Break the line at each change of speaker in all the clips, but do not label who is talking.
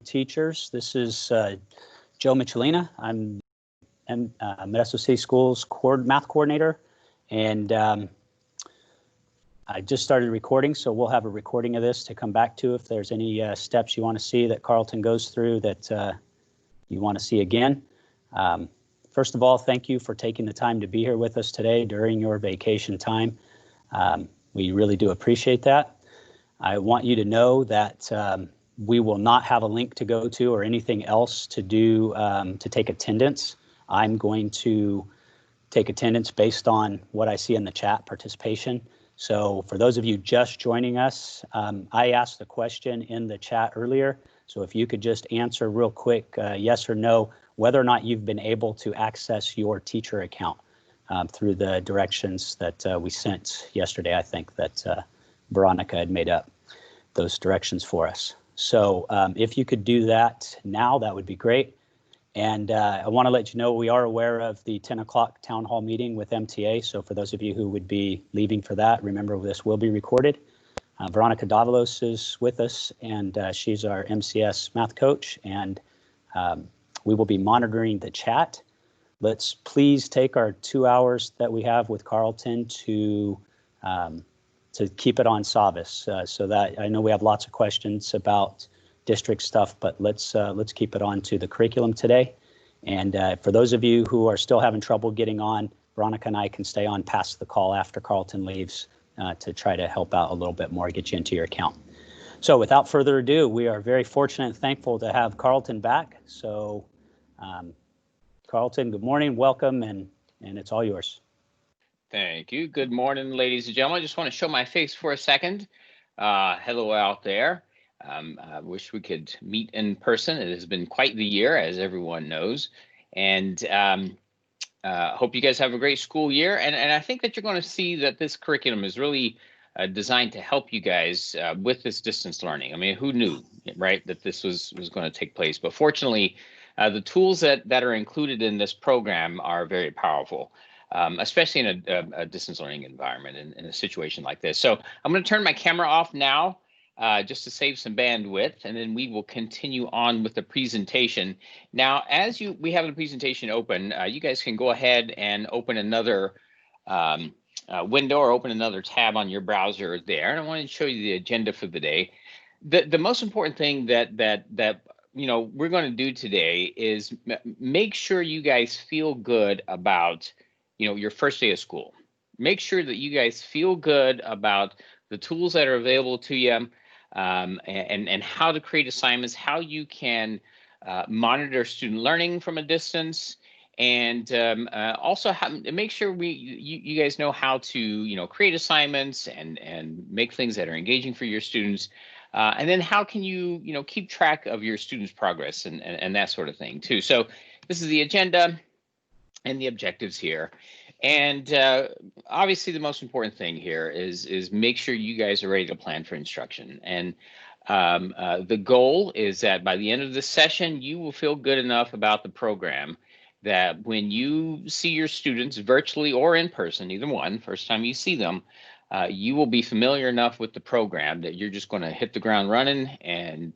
teachers. This is Joe Michelina. I'm Modesto City Schools math coordinator, and I just started recording, so we'll have a recording of this to come back to if there's any steps you want to see that Carlton goes through that you want to see again. First of all, thank you for taking the time to be here with us today during your vacation time. We really do appreciate that. I want you to know that we will not have a link to go to or anything else to do to take attendance. I'm going to take attendance based on what I see in the chat participation. So for those of you just joining us, I asked the question in the chat earlier. So if you could just answer real quick, yes or no, whether or not you've been able to access your teacher account through the directions that we sent yesterday. I think that Veronica had made up those directions for us. So if you could do that now, that would be great. And I want to let you know we are aware of the 10 o'clock town hall meeting with MTA. So for those of you who would be leaving for that, remember this will be recorded. Veronica Davalos is with us, and she's our MCS math coach, and we will be monitoring the chat. Let's please take our 2 hours that we have with Carlton to keep it on Savvas, so that I know we have lots of questions about district stuff, but let's keep it on to the curriculum today. And for those of you who are still having trouble getting on, Veronica and I can stay on past the call after Carlton leaves to try to help out a little bit more, get you into your account. So without further ado, we are very fortunate and thankful to have Carlton back. So Carlton, good morning, welcome, and it's all yours.
Thank you. Good morning, ladies and gentlemen. I just want to show my face for a second. Hello out there. I wish we could meet in person. It has been quite the year, as everyone knows. And hope you guys have a great school year. And I think that you're going to see that this curriculum is really designed to help you guys with this distance learning. I mean, who knew, right, that this was going to take place? But fortunately, the tools that are included in this program are very powerful. Especially in a distance learning environment in a situation like this. So I'm going to turn my camera off now just to save some bandwidth, and then we will continue on with the presentation. Now, as we have the presentation open, you guys can go ahead and open another window or open another tab on your browser there. And I want to show you the agenda for the day. The most important thing that we're going to do today is make sure you guys feel good about your first day of school. Make sure that you guys feel good about the tools that are available to you and how to create assignments, how you can monitor student learning from a distance, and also make sure you guys know how to create assignments and make things that are engaging for your students. And then how can you keep track of your students' progress and that sort of thing too. So this is the agenda and the objectives here. And obviously the most important thing here is make sure you guys are ready to plan for instruction. And the goal is that by the end of the session, you will feel good enough about the program that when you see your students virtually or in person, either one, first time you see them, you will be familiar enough with the program that you're just going to hit the ground running and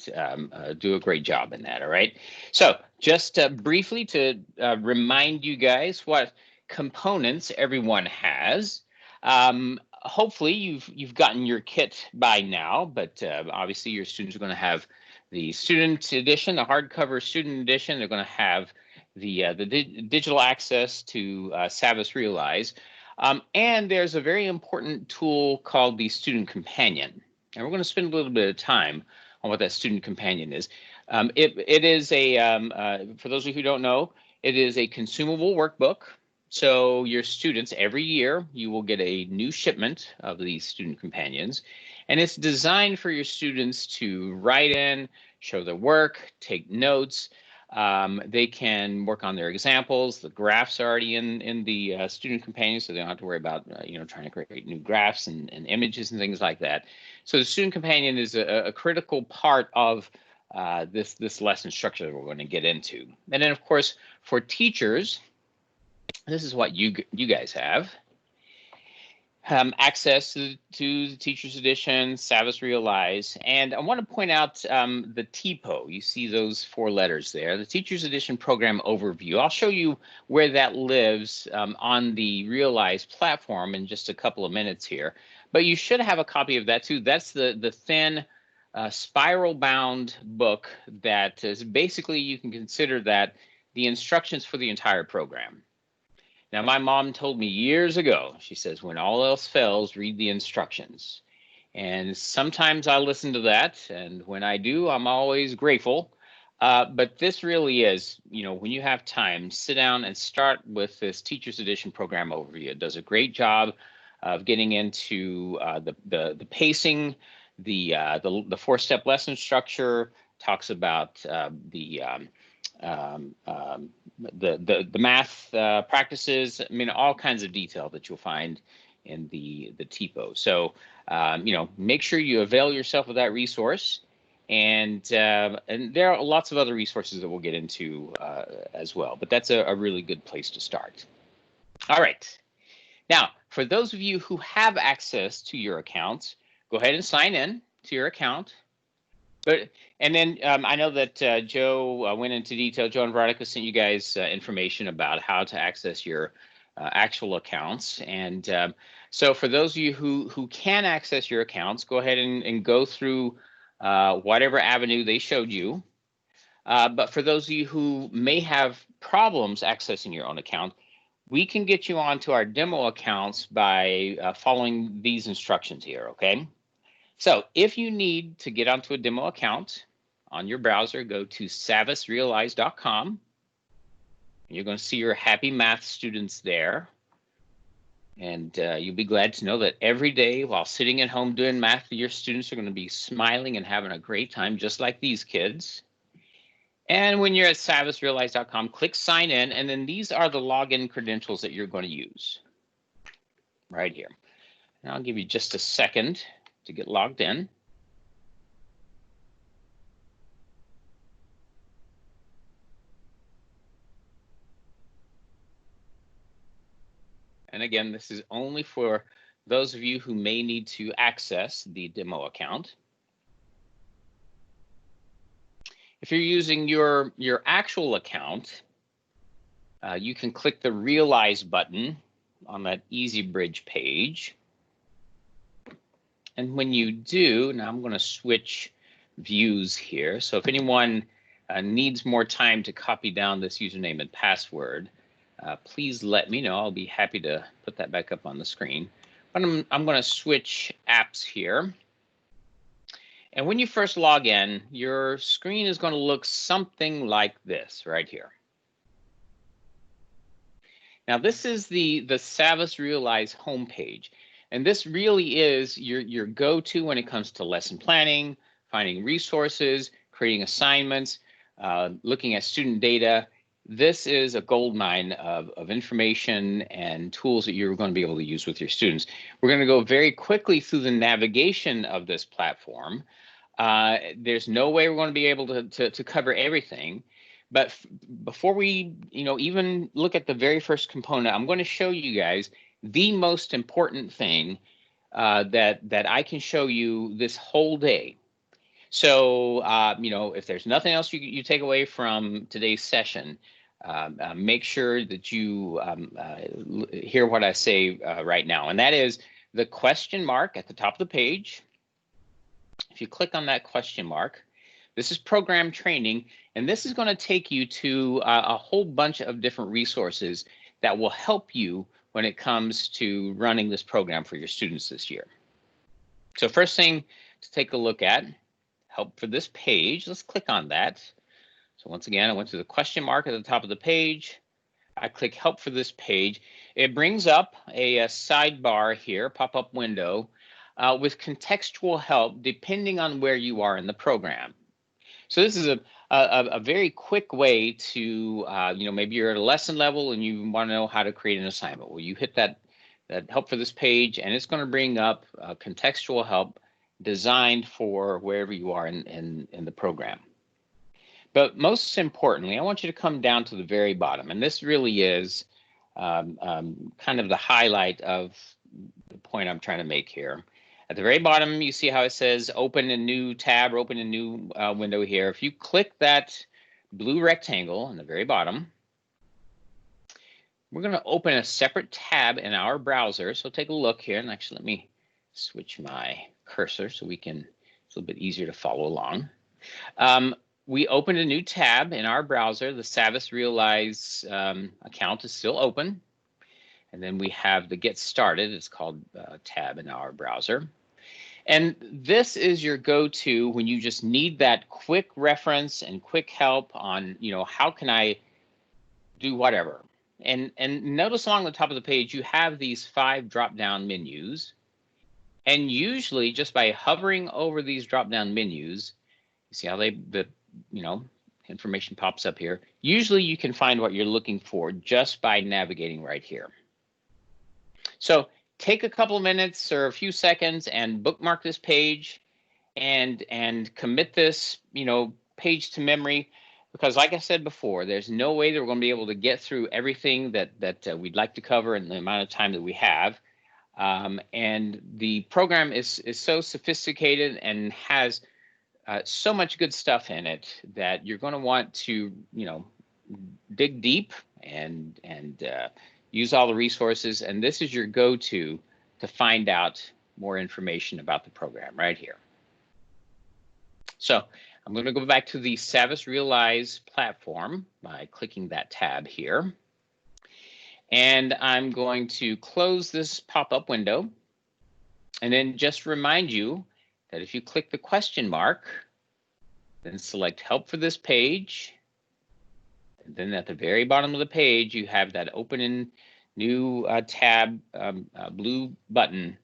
do a great job in that. All right. So just briefly to remind you guys what components everyone has. Hopefully you've gotten your kit by now, but obviously your students are going to have the student edition, the hardcover student edition. They're going to have the digital access to Savvas Realize. And there's a very important tool called the Student Companion. And we're going to spend a little bit of time on what that Student Companion is. It is for those of you who don't know, it is a consumable workbook. So your students, every year, you will get a new shipment of these Student Companions. And it's designed for your students to write in, show their work, take notes. They can work on their examples. The graphs are already in the Student Companion, so they don't have to worry about trying to create new graphs and images and things like that. So the Student Companion is a critical part of this lesson structure that we're going to get into. And then, of course, for teachers, this is what you guys have. access to the Teacher's Edition, Savvas Realize. And I want to point out the TPO. You see those 4 letters there, the Teacher's Edition Program Overview. I'll show you where that lives on the Realize platform in just a couple of minutes here. But you should have a copy of that too. That's the thin spiral-bound book that is basically, you can consider that the instructions for the entire program. Now, my mom told me years ago, she says, when all else fails, read the instructions. And sometimes I listen to that. And when I do, I'm always grateful. But this really is, when you have time, sit down and start with this Teacher's Edition program overview. It does a great job of getting into the pacing, the 4-step lesson structure, talks about the math practices. I mean, all kinds of detail that you'll find in the TPO. So, make sure you avail yourself of that resource. And there are lots of other resources that we'll get into as well. But that's a really good place to start. All right. Now, for those of you who have access to your accounts, go ahead and sign in to your account. And then I know that Joe went into detail. Joe and Veronica sent you guys information about how to access your actual accounts. And so for those of you who can access your accounts, go ahead and go through whatever avenue they showed you. But for those of you who may have problems accessing your own account, we can get you onto our demo accounts by following these instructions here, okay? So if you need to get onto a demo account on your browser, go to savvasrealize.com. You're going to see your happy math students there. And you'll be glad to know that every day while sitting at home doing math, your students are going to be smiling and having a great time, just like these kids. And when you're at savvasrealize.com, click sign in, and then these are the login credentials that you're going to use right here. And I'll give you just a second to get logged in. And again, this is only for those of you who may need to access the demo account. If you're using your actual account, you can click the Realize button on that Easy Bridge page. And when you do, now I'm going to switch views here. So if anyone needs more time to copy down this username and password, please let me know. I'll be happy to put that back up on the screen. But I'm going to switch apps here. And when you first log in, your screen is going to look something like this right here. Now, this is the Savvas Realize homepage. And this really is your go-to when it comes to lesson planning, finding resources, creating assignments, looking at student data. This is a goldmine of information and tools that you're going to be able to use with your students. We're going to go very quickly through the navigation of this platform. There's no way we're going to be able to cover everything. But before we even look at the very first component, I'm going to show you guys the most important thing that I can show you this whole day. So, if there's nothing else you take away from today's session, make sure that you hear what I say right now. And that is the question mark at the top of the page. If you click on that question mark, this is program training, and this is going to take you to a whole bunch of different resources that will help you when it comes to running this program for your students this year. So first thing to take a look at, help for this page. Let's click on that. So once again, I went to the question mark at the top of the page. I click help for this page. It brings up a sidebar here, pop-up window with contextual help depending on where you are in the program. So this is a very quick way to, maybe you're at a lesson level and you want to know how to create an assignment. Well, you hit that help for this page, and it's going to bring up contextual help designed for wherever you are in the program. But most importantly, I want you to come down to the very bottom, and this really is kind of the highlight of the point I'm trying to make here. At the very bottom, you see how it says open a new tab or open a new window here. If you click that blue rectangle on the very bottom, we're going to open a separate tab in our browser. So take a look here, and actually let me switch my cursor so we can, it's a little bit easier to follow along. We opened a new tab in our browser. The Savvas Realize account is still open. And then we have the Get Started, it's called tab in our browser. And this is your go-to when you just need that quick reference and quick help on, how can I do whatever. And notice along the top of the page, you have these 5 drop-down menus. And usually just by hovering over these drop-down menus, you see how the information pops up here. Usually you can find what you're looking for just by navigating right here. So take a couple of minutes or a few seconds and bookmark this page and commit this, page to memory, because like I said before, there's no way that we're going to be able to get through everything that we'd like to cover in the amount of time that we have. And the program is so sophisticated and has so much good stuff in it that you're going to want to, dig deep and use all the resources. And this is your go-to to find out more information about the program right here. So I'm going to go back to the Savvas Realize platform by clicking that tab here. And I'm going to close this pop-up window and then just remind you that if you click the question mark, then select help for this page. And then at the very bottom of the page, you have that open in new tab blue button.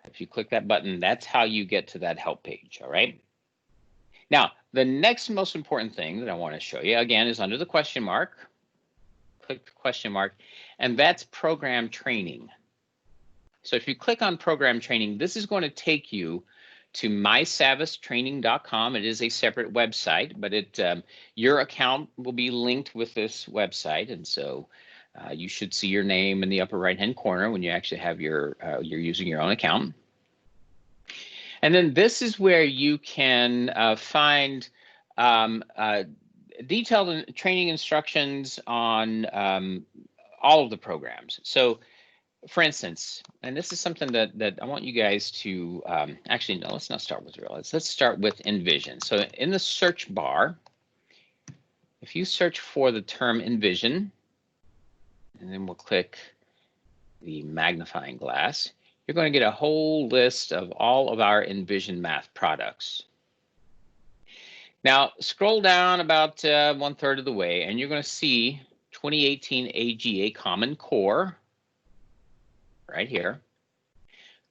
If you click that button, that's how you get to that help page, all right? Now, the next most important thing that I want to show you, again, is under the question mark. Click the question mark, and that's program training. So if you click on program training, this is going to take you to mysavvastraining.com. It is a separate website, but your account will be linked with this website, and so you should see your name in the upper right-hand corner when you actually have you're using your own account. And then this is where you can find detailed training instructions on all of the programs. So, for instance, and this is something that I want you guys to actually, no, let's not start with Realize. Let's start with enVision. So in the search bar, if you search for the term enVision, and then we'll click the magnifying glass, you're going to get a whole list of all of our enVision math products. Now, scroll down about 1/3 of the way, and you're going to see 2018 AGA Common Core right here.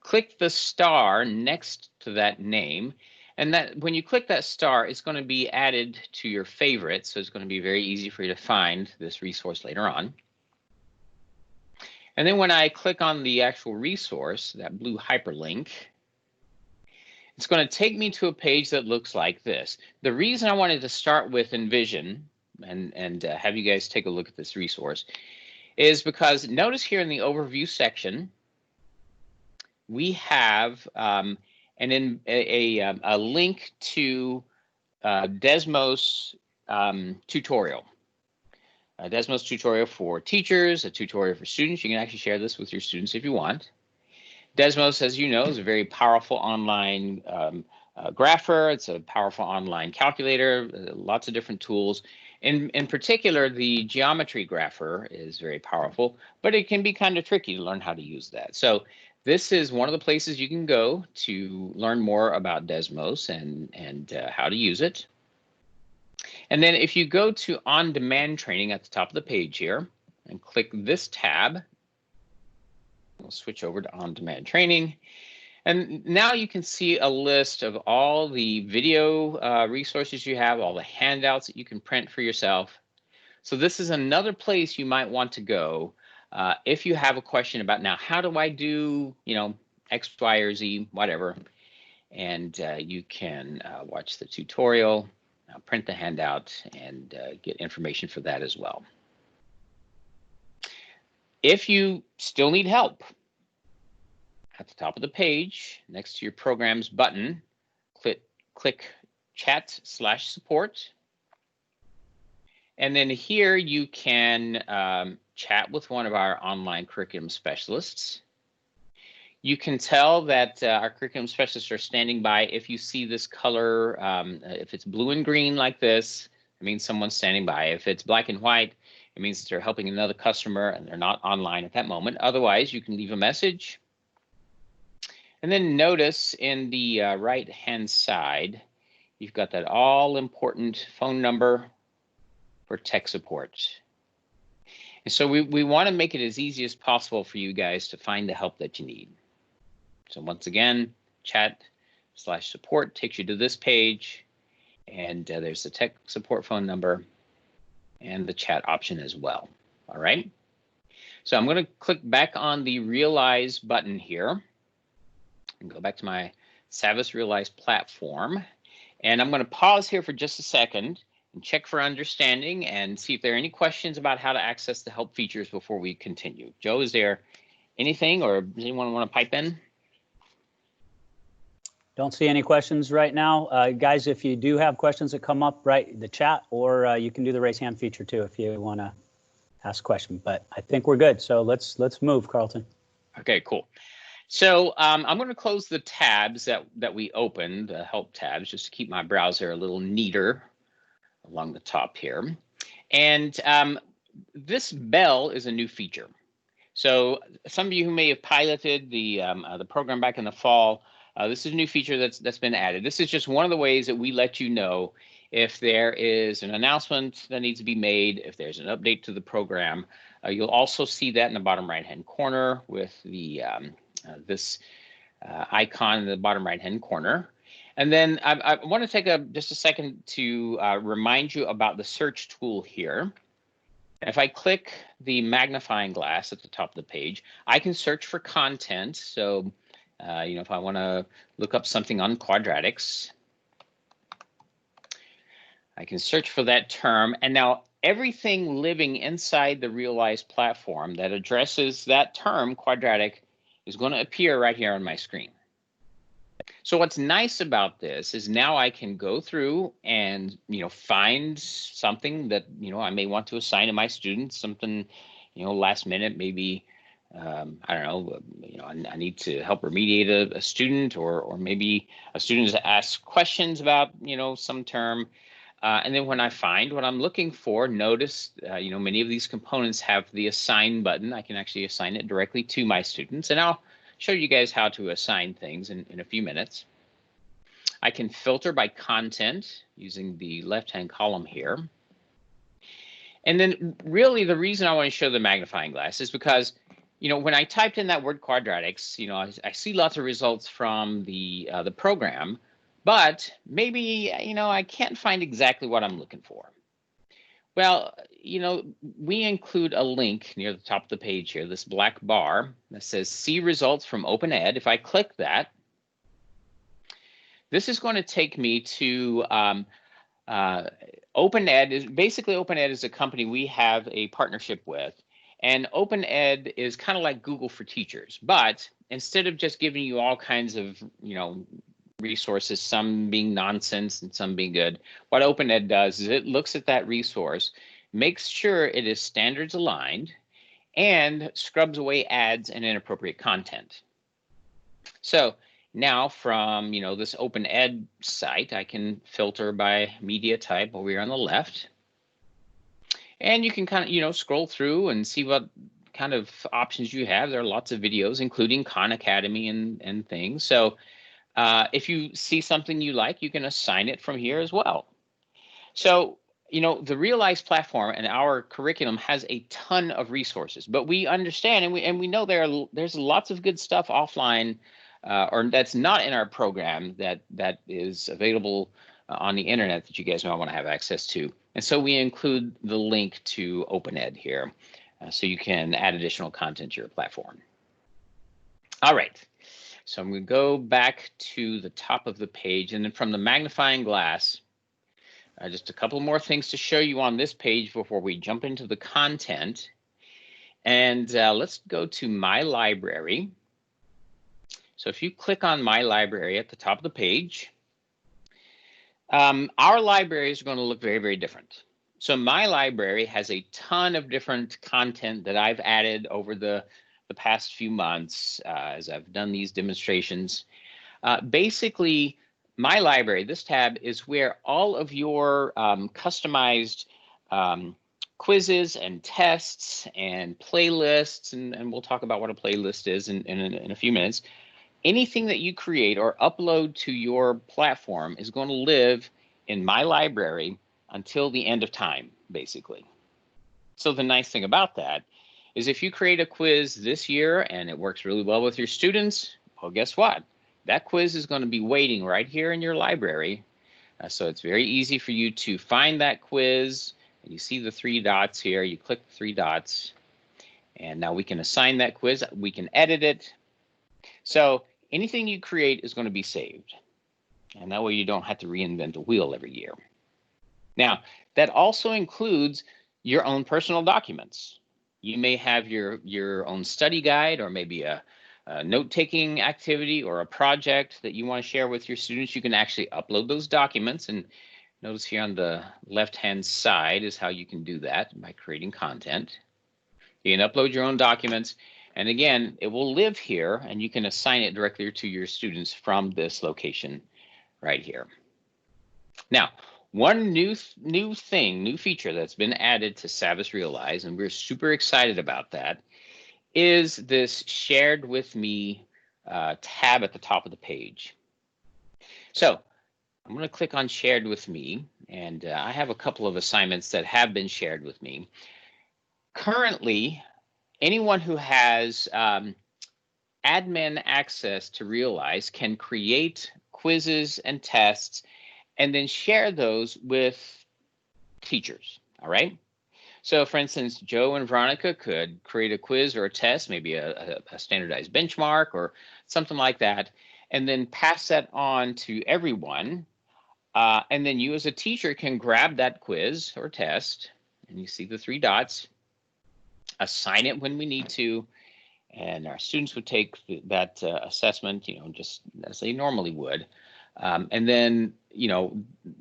Click the star next to that name, and that when you click that star, it's going to be added to your favorites, so it's going to be very easy for you to find this resource later on. And then when I click on the actual resource, that blue hyperlink, it's going to take me to a page that looks like this. The reason I wanted to start with enVision and have you guys take a look at this resource is because notice here in the overview section, we have a link to Desmos tutorial. Desmos tutorial for teachers, a tutorial for students. You can actually share this with your students if you want. Desmos, as you know, is a very powerful online grapher. It's a powerful online calculator, lots of different tools. In particular, the geometry grapher is very powerful, but it can be kind of tricky to learn how to use that. So this is one of the places you can go to learn more about Desmos and how to use it. And then if you go to on-demand training at the top of the page here and click this tab, we'll switch over to on-demand training. And now you can see a list of all the video resources you have, all the handouts that you can print for yourself. So this is another place you might want to go if you have a question about, now, how do I do, X, Y, or Z, whatever. And you can watch the tutorial, print the handout, and get information for that as well. If you still need help, at the top of the page, next to your programs button, click chat/support. And then here you can chat with one of our online curriculum specialists. You can tell that our curriculum specialists are standing by. If you see this color, if it's blue and green like this, it means someone's standing by. If it's black and white, it means they're helping another customer and they're not online at that moment. Otherwise, you can leave a message. And then notice in the right-hand side, you've got that all-important phone number for tech support. And so we want to make it as easy as possible for you guys to find the help that you need. So once again, chat/support takes you to this page, and there's the tech support phone number and the chat option as well. All right. So I'm going to click back on the Realize button here and go back to my Savvas Realize platform. And I'm going to pause here for just a second and check for understanding and see if there are any questions about how to access the help features before we continue. Joe, is there anything, or does anyone want to pipe in?
Don't see any questions right now. Guys, if you do have questions that come up, write the chat, or you can do the raise hand feature too if you want to ask a question. But I think we're good. So let's move, Carlton.
Okay, cool. So I'm going to close the tabs that we opened, the help tabs, just to keep my browser a little neater along the top here. And this bell is a new feature. So some of you who may have piloted the program back in the fall, this is a new feature that's been added. This is just one of the ways that we let you know if there is an announcement that needs to be made, if there's an update to the program. You'll also see that in the bottom right-hand corner with the this icon in the bottom right-hand corner. And then I want to take just a second to remind you about the search tool here. If I click the magnifying glass at the top of the page, I can search for content. So if I want to look up something on quadratics, I can search for that term. And now everything living inside the Realize platform that addresses that term, quadratic, is going to appear right here on my screen. So what's nice about this is now I can go through and, find something that, I may want to assign to my students, something, last minute, maybe, I don't know, I need to help remediate a student, or maybe a student has asked questions about, some term. And then when I find what I'm looking for, notice, many of these components have the assign button. I can actually assign it directly to my students, and I'll show you guys how to assign things in a few minutes. I can filter by content using the left-hand column here. And then really the reason I want to show the magnifying glass is because, when I typed in that word quadratics, I see lots of results from the program, but maybe, I can't find exactly what I'm looking for. Well, we include a link near the top of the page here, this black bar that says see results from OpenEd. If I click that, this is going to take me to OpenEd. Basically, OpenEd is a company we have a partnership with. And OpenEd is kind of like Google for teachers. But instead of just giving you all kinds of, resources, some being nonsense and some being good, what OpenEd does is it looks at that resource, makes sure it is standards aligned, and scrubs away ads and inappropriate content. So now from this OpenEd site, I can filter by media type over here on the left, and you can kind of scroll through and see what kind of options you have. There are lots of videos, including Khan Academy and things. So if you see something you like, you can assign it from here as well. So, the Realize platform and our curriculum has a ton of resources, but we understand and we know there's lots of good stuff offline or that's not in our program that is available on the internet that you guys might want to have access to. And so we include the link to OpenEd here so you can add additional content to your platform. All right. So I'm going to go back to the top of the page, and then from the magnifying glass, just a couple more things to show you on this page before we jump into the content. And let's go to my library. So if you click on My Library at the top of the page, our libraries are going to look very, very different. So My Library has a ton of different content that I've added over the past few months as I've done these demonstrations. Basically, My Library, this tab, is where all of your customized quizzes and tests and playlists, and we'll talk about what a playlist is in a few minutes. Anything that you create or upload to your platform is going to live in My Library until the end of time, basically. So the nice thing about that is if you create a quiz this year and it works really well with your students, well, guess what? That quiz is going to be waiting right here in your library. So it's very easy for you to find that quiz. And you see the 3 dots here. You click the 3 dots. And now we can assign that quiz. We can edit it. So anything you create is going to be saved. And that way you don't have to reinvent the wheel every year. Now, that also includes your own personal documents. You may have your own study guide, or maybe a note-taking activity or a project that you want to share with your students. You can actually upload those documents. And notice here on the left-hand side is how you can do that by creating content. You can upload your own documents. And again, it will live here, and you can assign it directly to your students from this location right here. Now, one new feature that's been added to Savvas Realize, and we're super excited about that, is this Shared With Me tab at the top of the page. So I'm going to click on Shared With Me, and I have a couple of assignments that have been shared with me. Currently, anyone who has admin access to Realize can create quizzes and tests and then share those with teachers, all right? So for instance, Joe and Veronica could create a quiz or a test, maybe a standardized benchmark or something like that, and then pass that on to everyone. And then you as a teacher can grab that quiz or test, and you see the 3 dots, assign it when we need to, and our students would take that assessment, just as they normally would. And then,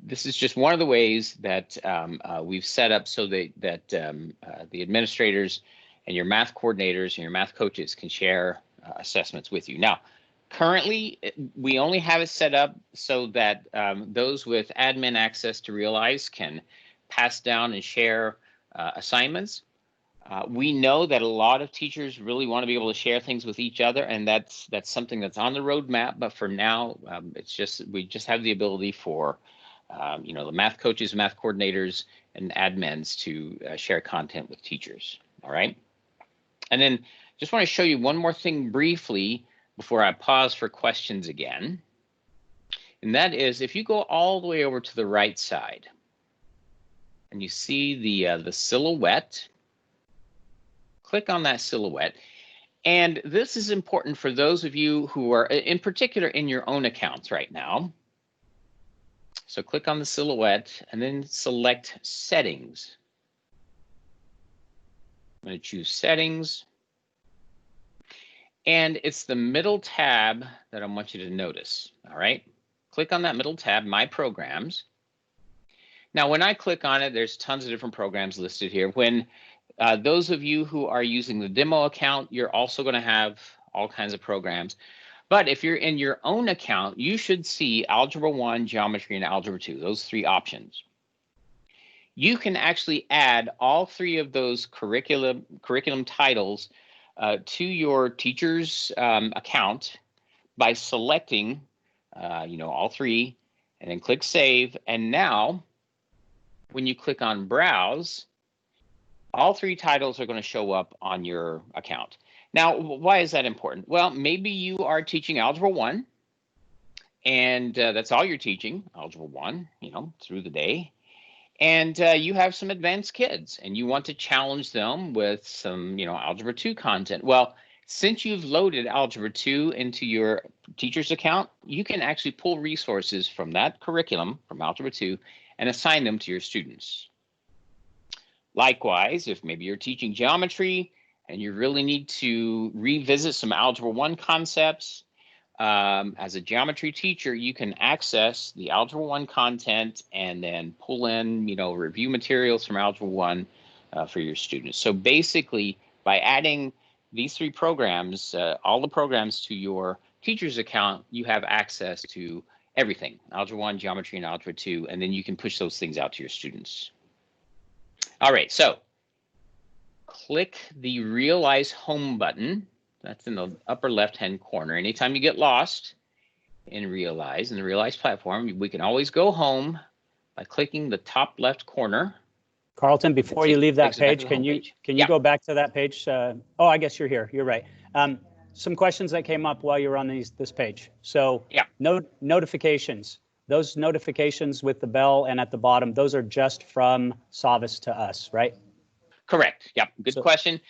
this is just one of the ways that we've set up so that the administrators and your math coordinators and your math coaches can share assessments with you. Now, currently, we only have it set up so that those with admin access to Realize can pass down and share assignments. We know that a lot of teachers really want to be able to share things with each other, and that's something that's on the roadmap. But for now, we just have the ability for the math coaches, math coordinators, and admins to share content with teachers. All right. And then just want to show you one more thing briefly before I pause for questions again. And that is, if you go all the way over to the right side and you see the silhouette, click on that silhouette. And this is important for those of you who are in particular in your own accounts right now. So click on the silhouette and then select Settings. I'm going to choose Settings. And it's the middle tab that I want you to notice. All right. Click on that middle tab, My Programs. Now, when I click on it, there's tons of different programs listed here. When those of you who are using the demo account, you're also going to have all kinds of programs. But if you're in your own account, you should see Algebra 1, Geometry, and Algebra 2, those 3 options. You can actually add all 3 of those curriculum titles to your teacher's account by selecting, all 3, and then click Save. And now, when you click on Browse, all 3 titles are going to show up on your account. Now, why is that important? Well, maybe you are teaching Algebra 1, and that's all you're teaching, Algebra 1, through the day. And you have some advanced kids, and you want to challenge them with some, Algebra 2 content. Well, since you've loaded Algebra 2 into your teacher's account, you can actually pull resources from that curriculum, from Algebra 2, and assign them to your students. Likewise, if maybe you're teaching geometry and you really need to revisit some Algebra 1 concepts, as a geometry teacher, you can access the Algebra 1 content and then pull in, review materials from Algebra 1 for your students. So basically, by adding these 3 programs, all the programs to your teacher's account, you have access to everything, Algebra 1, Geometry, and Algebra 2, and then you can push those things out to your students. All right, so click the Realize Home button. That's in the upper left-hand corner. Anytime you get lost in the Realize platform, we can always go home by clicking the top left corner.
Carlton, before you leave that page, can you go back to that page? Oh, I guess you're here. You're right. Some questions that came up while you were on this page. So notifications. Those notifications with the bell and at the bottom, those are just from Savvas to us, right?
Correct. Yep. Good question.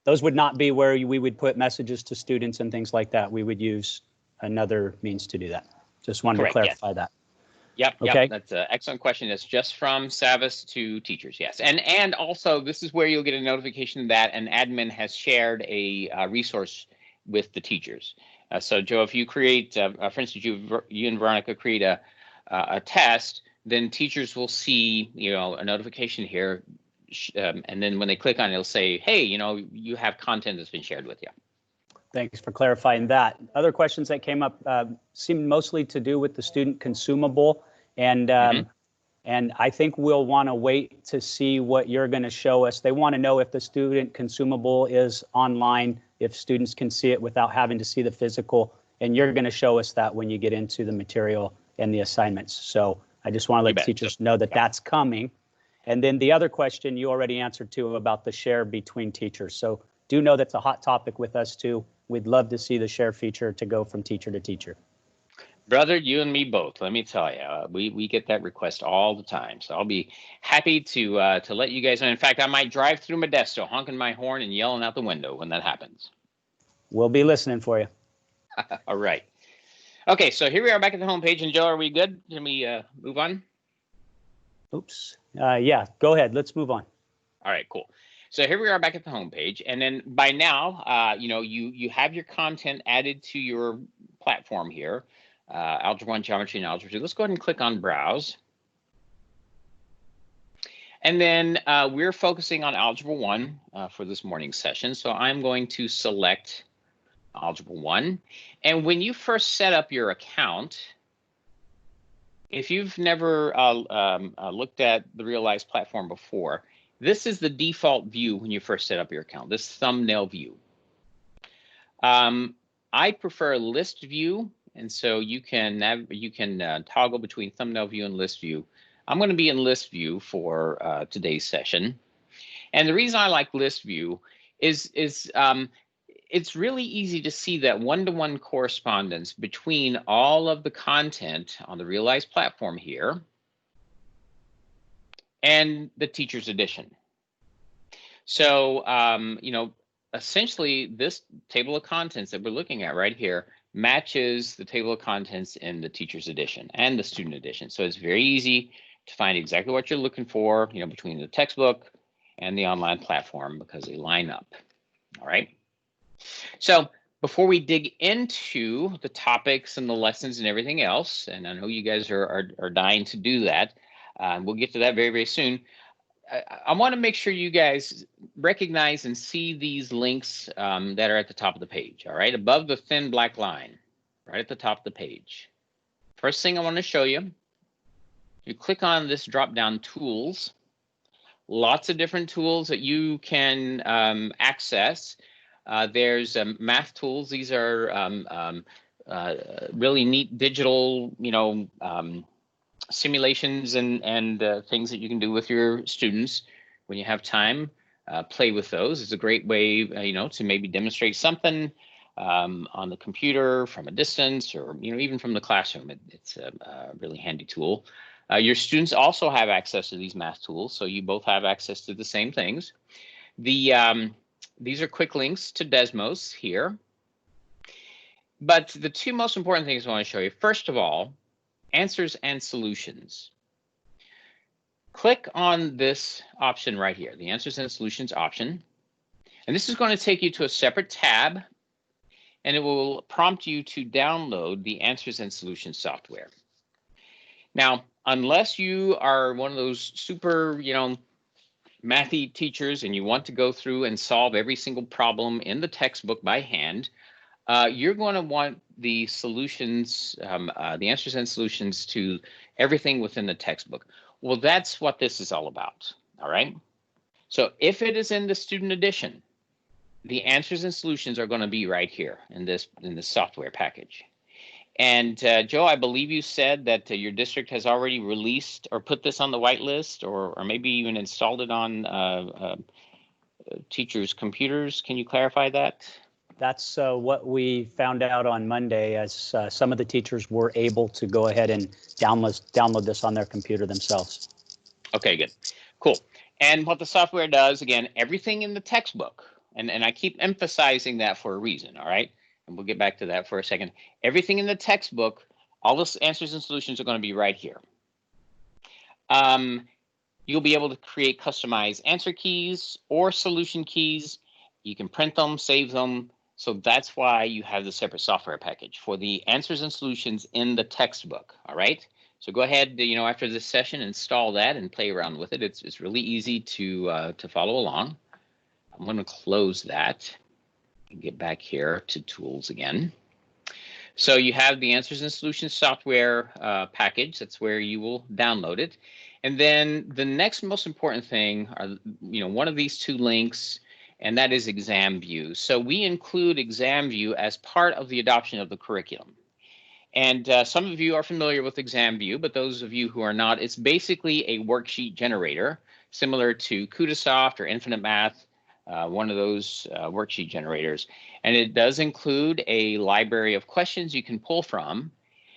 Those would not be where we would put messages to students and things like that. We would use another means to do that. Just wanted to clarify that.
Yep.
Okay.
Yep. That's an excellent question. That's just from Savvas to teachers. Yes. And also, this is where you'll get a notification that an admin has shared a resource with the teachers. So, Joe, if you create, for instance, you and Veronica create a test, then teachers will see, a notification here. And then when they click on it, it'll say, hey, you have content that's been shared with you.
Thanks for clarifying that. Other questions that came up seemed mostly to do with the student consumable. And I think we'll want to wait to see what you're going to show us. They want to know if the student consumable is online, if students can see it without having to see the physical. And you're going to show us that when you get into the material and the assignments. So I just want to let teachers know that that's coming. And then the other question you already answered too about the share between teachers. So do know that's a hot topic with us too. We'd love to see the share feature to go from teacher to teacher.
Brother, you and me both. Let me tell you, we get that request all the time. So I'll be happy to let you guys know. In fact, I might drive through Modesto, honking my horn and yelling out the window when that happens.
We'll be listening for you.
All right. Okay, so here we are back at the home page. And Joe, are we good? Can we move on?
Oops. Yeah, go ahead. Let's move on.
All right, cool. So here we are back at the home page. And then by now, you have your content added to your platform here. Algebra 1, Geometry, and Algebra 2. Let's go ahead and click on Browse. And then we're focusing on Algebra 1 for this morning's session. So I'm going to select Algebra 1. And when you first set up your account, if you've never looked at the Realize platform before, this is the default view when you first set up your account, this thumbnail view. I prefer list view, and so you can toggle between thumbnail view and list view. I'm going to be in list view for today's session, and the reason I like list view is it's really easy to see that one-to-one correspondence between all of the content on the Realize platform here and the teacher's edition. So, essentially this table of contents that we're looking at right here matches the table of contents in the teacher's edition and the student edition. So it's very easy to find exactly what you're looking for, between the textbook and the online platform because they line up. All right. So before we dig into the topics and the lessons and everything else, and I know you guys are dying to do that, we'll get to that very, very soon. I want to make sure you guys recognize and see these links that are at the top of the page, all right? Above the thin black line, right at the top of the page. First thing I want to show you, you click on this drop-down tools. Lots of different tools that you can access. There's math tools. These are really neat digital, simulations and things that you can do with your students when you have time. Play with those. It's a great way, to maybe demonstrate something on the computer from a distance, or even from the classroom. It's a really handy tool. Your students also have access to these math tools, so you both have access to the same things. These are quick links to Desmos here. But the two most important things I want to show you, first of all, answers and solutions. Click on this option right here, the answers and solutions option. And this is going to take you to a separate tab. and it will prompt you to download the Answers and Solutions software. Now, unless you are one of those super, mathy teachers and you want to go through and solve every single problem in the textbook by hand, you're going to want the solutions, the Answers and Solutions to everything within the textbook. Well, that's what this is all about, all right? So if it is in the student edition, the Answers and Solutions are going to be right here in this software package. And Joe, I believe you said that your district has already released or put this on the whitelist, or maybe even installed it on teachers' computers. Can you clarify that?
That's what we found out on Monday, as some of the teachers were able to go ahead and download this on their computer themselves.
Okay, good. Cool. And what the software does, again, everything in the textbook, and I keep emphasizing that for a reason, all right? And we'll get back to that for a second. Everything in the textbook, all the Answers and Solutions are going to be right here. You'll be able to create customized answer keys or solution keys. You can print them, save them. So that's why you have the separate software package for the Answers and Solutions in the textbook, all right? So go ahead, after this session, install that and play around with it. It's really easy to follow along. I'm going to close that and get back here to tools again. So you have the Answers and Solutions software package. That's where you will download it. And then the next most important thing are, one of these two links, and that is ExamView. So we include ExamView as part of the adoption of the curriculum. And some of you are familiar with ExamView, but those of you who are not, it's basically a worksheet generator, similar to Kudasoft or Infinite Math, one of those worksheet generators. And it does include a library of questions you can pull from.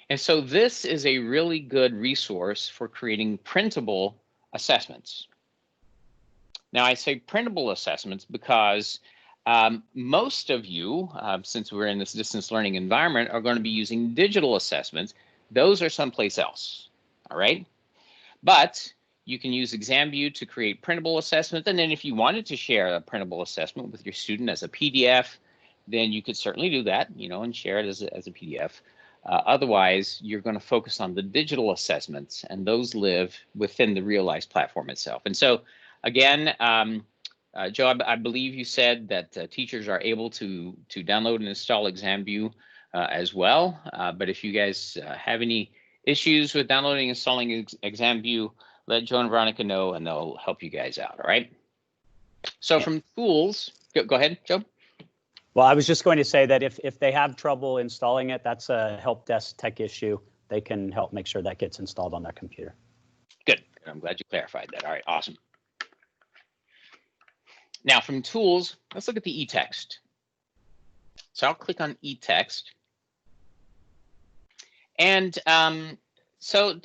And so this is a really good resource for creating printable assessments. Now, I say printable assessments because most of you, since we're in this distance learning environment, are going to be using digital assessments. Those are someplace else, all right? But you can use ExamView to create printable assessments. And then if you wanted to share a printable assessment with your student as a PDF, then you could certainly do that, and share it as a PDF. Otherwise, you're going to focus on the digital assessments, and those live within the Realize platform itself. And so, again, Joe, I believe you said that teachers are able to download and install ExamView as well. But if you guys have any issues with downloading and installing ExamView, let Joe and Veronica know, and they'll help you guys out. All right. So from tools, go ahead, Joe.
Well, I was just going to say that if they have trouble installing it, that's a help desk tech issue. They can help make sure that gets installed on their computer.
Good. I'm glad you clarified that. All right, awesome. Now from tools, let's look at the eText. So I'll click on eText. And so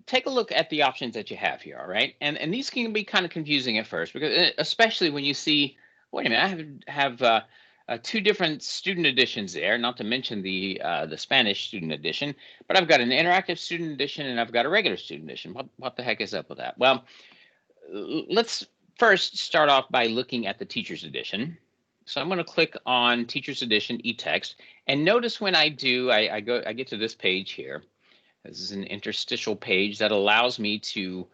take a look at the options that you have here, all right? And these can be kind of confusing at first, because especially when you see, wait a minute, I have two different student editions there, not to mention the Spanish student edition, but I've got an interactive student edition and I've got a regular student edition. What the heck is up with that? Well, let's first start off by looking at the Teacher's Edition. So I'm going to click on Teacher's Edition eText, and notice when I do, I get to this page here. This is an interstitial page that allows me to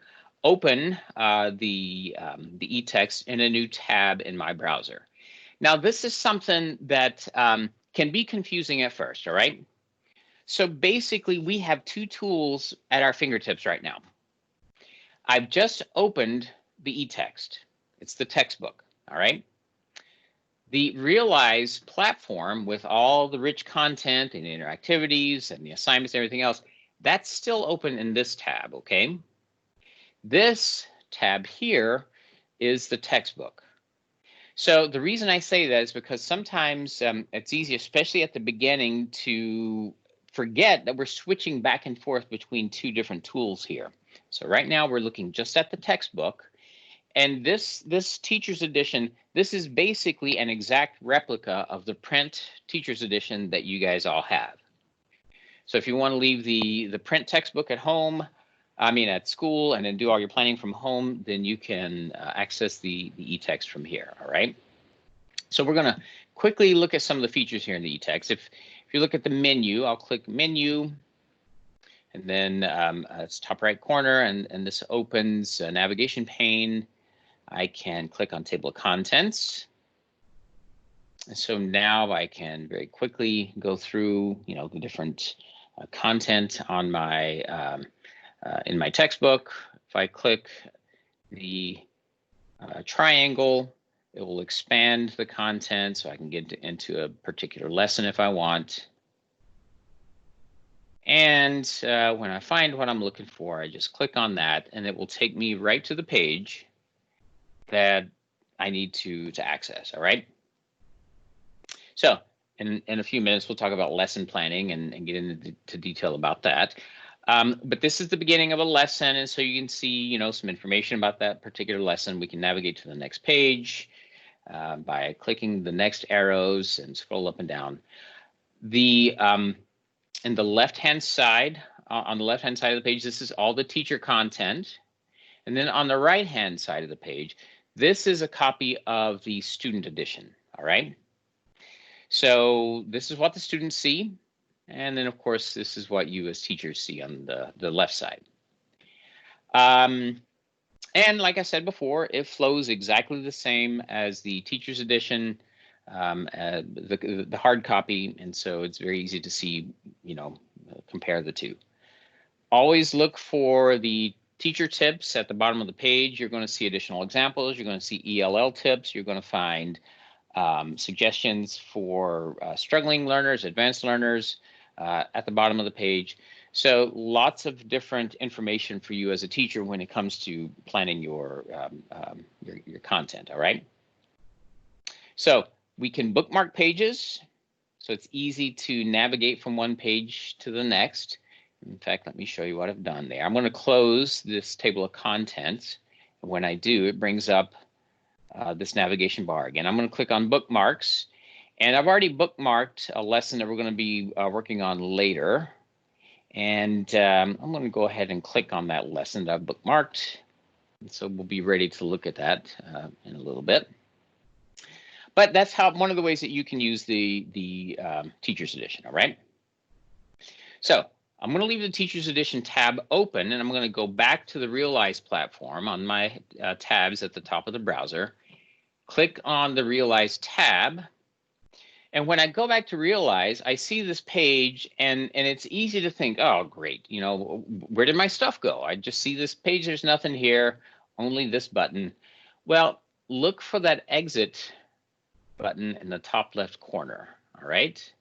open the eText in a new tab in my browser. Now, this is something that can be confusing at first, all right? So basically, we have two tools at our fingertips right now. I've just opened the eText. It's the textbook, all right? The Realize platform with all the rich content and the interactivities and the assignments and everything else, that's still open in this tab, okay? This tab here is the textbook. So the reason I say that is because sometimes it's easy, especially at the beginning, to forget that we're switching back and forth between two different tools here. So right now we're looking just at the textbook. And this Teacher's Edition, this is basically an exact replica of the print Teacher's Edition that you guys all have. So if you want to leave the print textbook at home, at school, and then do all your planning from home, then you can access the eText from here, all right? So we're going to quickly look at some of the features here in the eText. If you look at the menu, I'll click menu, and then it's top right corner, and this opens a navigation pane. I can click on table of contents. And so now I can very quickly go through, the different content on my in my textbook. If I click the triangle, it will expand the content so I can get into a particular lesson if I want. And when I find what I'm looking for, I just click on that, and it will take me right to the page that I need to access. All right. So in a few minutes, we'll talk about lesson planning and get into detail about that. But this is the beginning of a lesson, and so you can see, some information about that particular lesson. We can navigate to the next page by clicking the next arrows and scroll up and down. In the left-hand side, on the left-hand side of the page, this is all the teacher content. And then on the right-hand side of the page, this is a copy of the student edition, all right? So this is what the students see. And then, of course, this is what you as teachers see on the left side. And like I said before, it flows exactly the same as the teacher's edition, the hard copy. And so it's very easy to see, compare the two. Always look for the teacher tips at the bottom of the page. You're going to see additional examples. You're going to see ELL tips. You're going to find suggestions for struggling learners, advanced learners at the bottom of the page. So lots of different information for you as a teacher when it comes to planning your content, all right? So we can bookmark pages, so it's easy to navigate from one page to the next. In fact, let me show you what I've done there. I'm going to close this table of contents. When I do, it brings up this navigation bar again. I'm going to click on bookmarks, and I've already bookmarked a lesson that we're going to be working on later. And I'm going to go ahead and click on that lesson that I've bookmarked. And so we'll be ready to look at that in a little bit. But that's one of the ways that you can use the Teacher's Edition, all right? So I'm going to leave the Teacher's Edition tab open, and I'm going to go back to the Realize platform on my tabs at the top of the browser. Click on the Realize tab. And when I go back to Realize, I see this page, and it's easy to think, oh, great, where did my stuff go? I just see this page, there's nothing here, only this button. Well, look for that exit button in the top left corner, all right?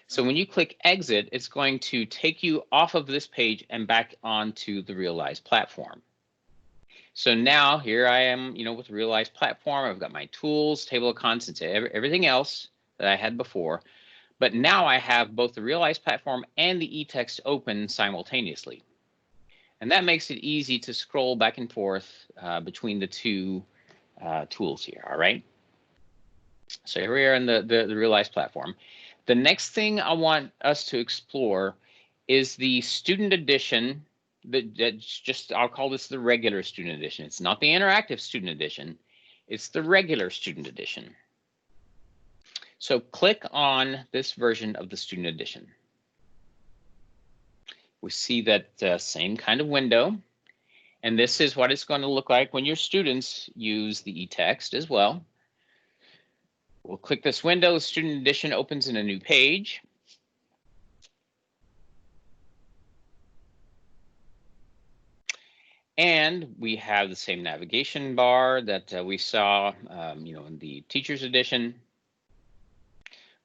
So when you click exit, it's going to take you off of this page and back onto the Realize platform. So now here I am, with the Realize platform. I've got my tools, table of contents, everything else that I had before. But now I have both the Realize platform and the eText open simultaneously. And that makes it easy to scroll back and forth between the two tools here, all right? So here we are in the Realize platform. The next thing I want us to explore is the student edition. That's just, I'll call this the regular student edition. It's not the interactive student edition. It's the regular student edition. So click on this version of the student edition. We see that same kind of window. And this is what it's going to look like when your students use the eText as well. We'll click this window. The student edition opens in a new page. And we have the same navigation bar that we saw, in the teacher's edition.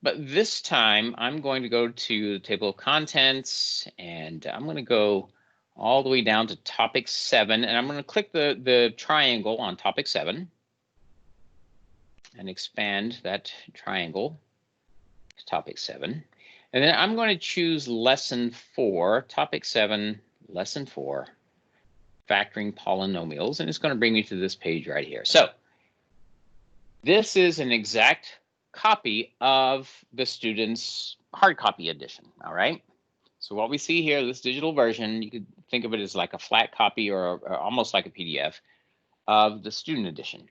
But this time, I'm going to go to the table of contents, and I'm going to go all the way down to topic 7, and I'm going to click the triangle on topic 7 and expand that triangle to topic 7. And then I'm going to choose lesson 4, topic 7, lesson 4, factoring polynomials, and it's going to bring me to this page right here. So this is an exact copy of the student's hard copy edition, all right? So what we see here, this digital version, you could think of it as like a flat copy or almost like a PDF of the student edition.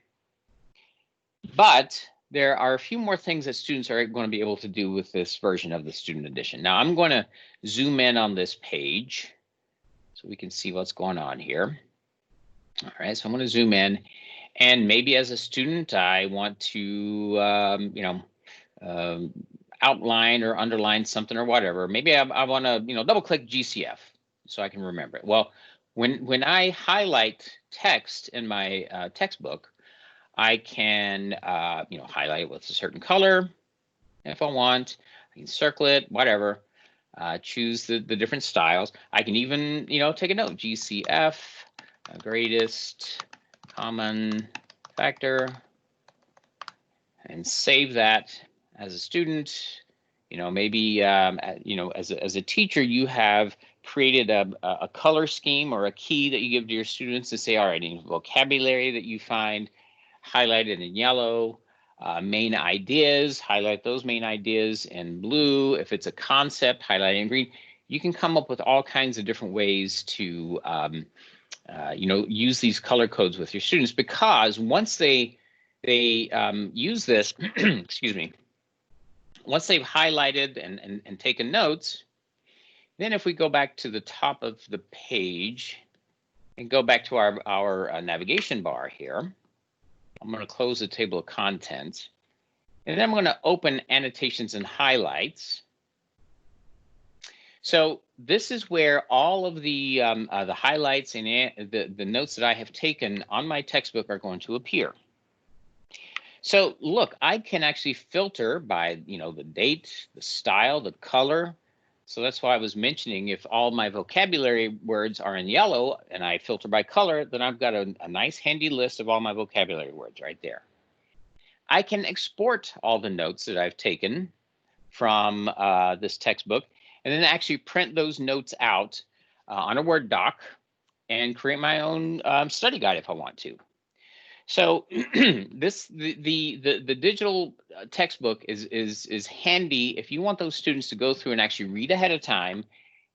But there are a few more things that students are going to be able to do with this version of the student edition. Now I'm going to zoom in on this page so we can see what's going on here. All right, so I'm going to zoom in, and maybe as a student, I want to, outline or underline something or whatever. Maybe I want to, double click GCF so I can remember it. Well, when I highlight text in my textbook, I can, highlight it with a certain color if I want. I can circle it, whatever. Choose the different styles. I can even, take a note, GCF, greatest common factor, and save that as a student. Maybe, as a teacher, you have created a color scheme or a key that you give to your students to say, all right, any vocabulary that you find highlighted in yellow, main ideas, highlight those main ideas in blue. If it's a concept, highlight in green. You can come up with all kinds of different ways to, use these color codes with your students, because once they use this, excuse me, once they've highlighted and taken notes, then if we go back to the top of the page and go back to our navigation bar here, I'm going to close the table of contents, and then I'm going to open annotations and highlights. So this is where all of the highlights and the notes that I have taken on my textbook are going to appear. So look, I can actually filter by, the date, the style, the color. So that's why I was mentioning, if all my vocabulary words are in yellow and I filter by color, then I've got a nice handy list of all my vocabulary words right there. I can export all the notes that I've taken from this textbook, and then actually print those notes out on a Word doc and create my own study guide if I want to. So the digital textbook is handy if you want those students to go through and actually read ahead of time,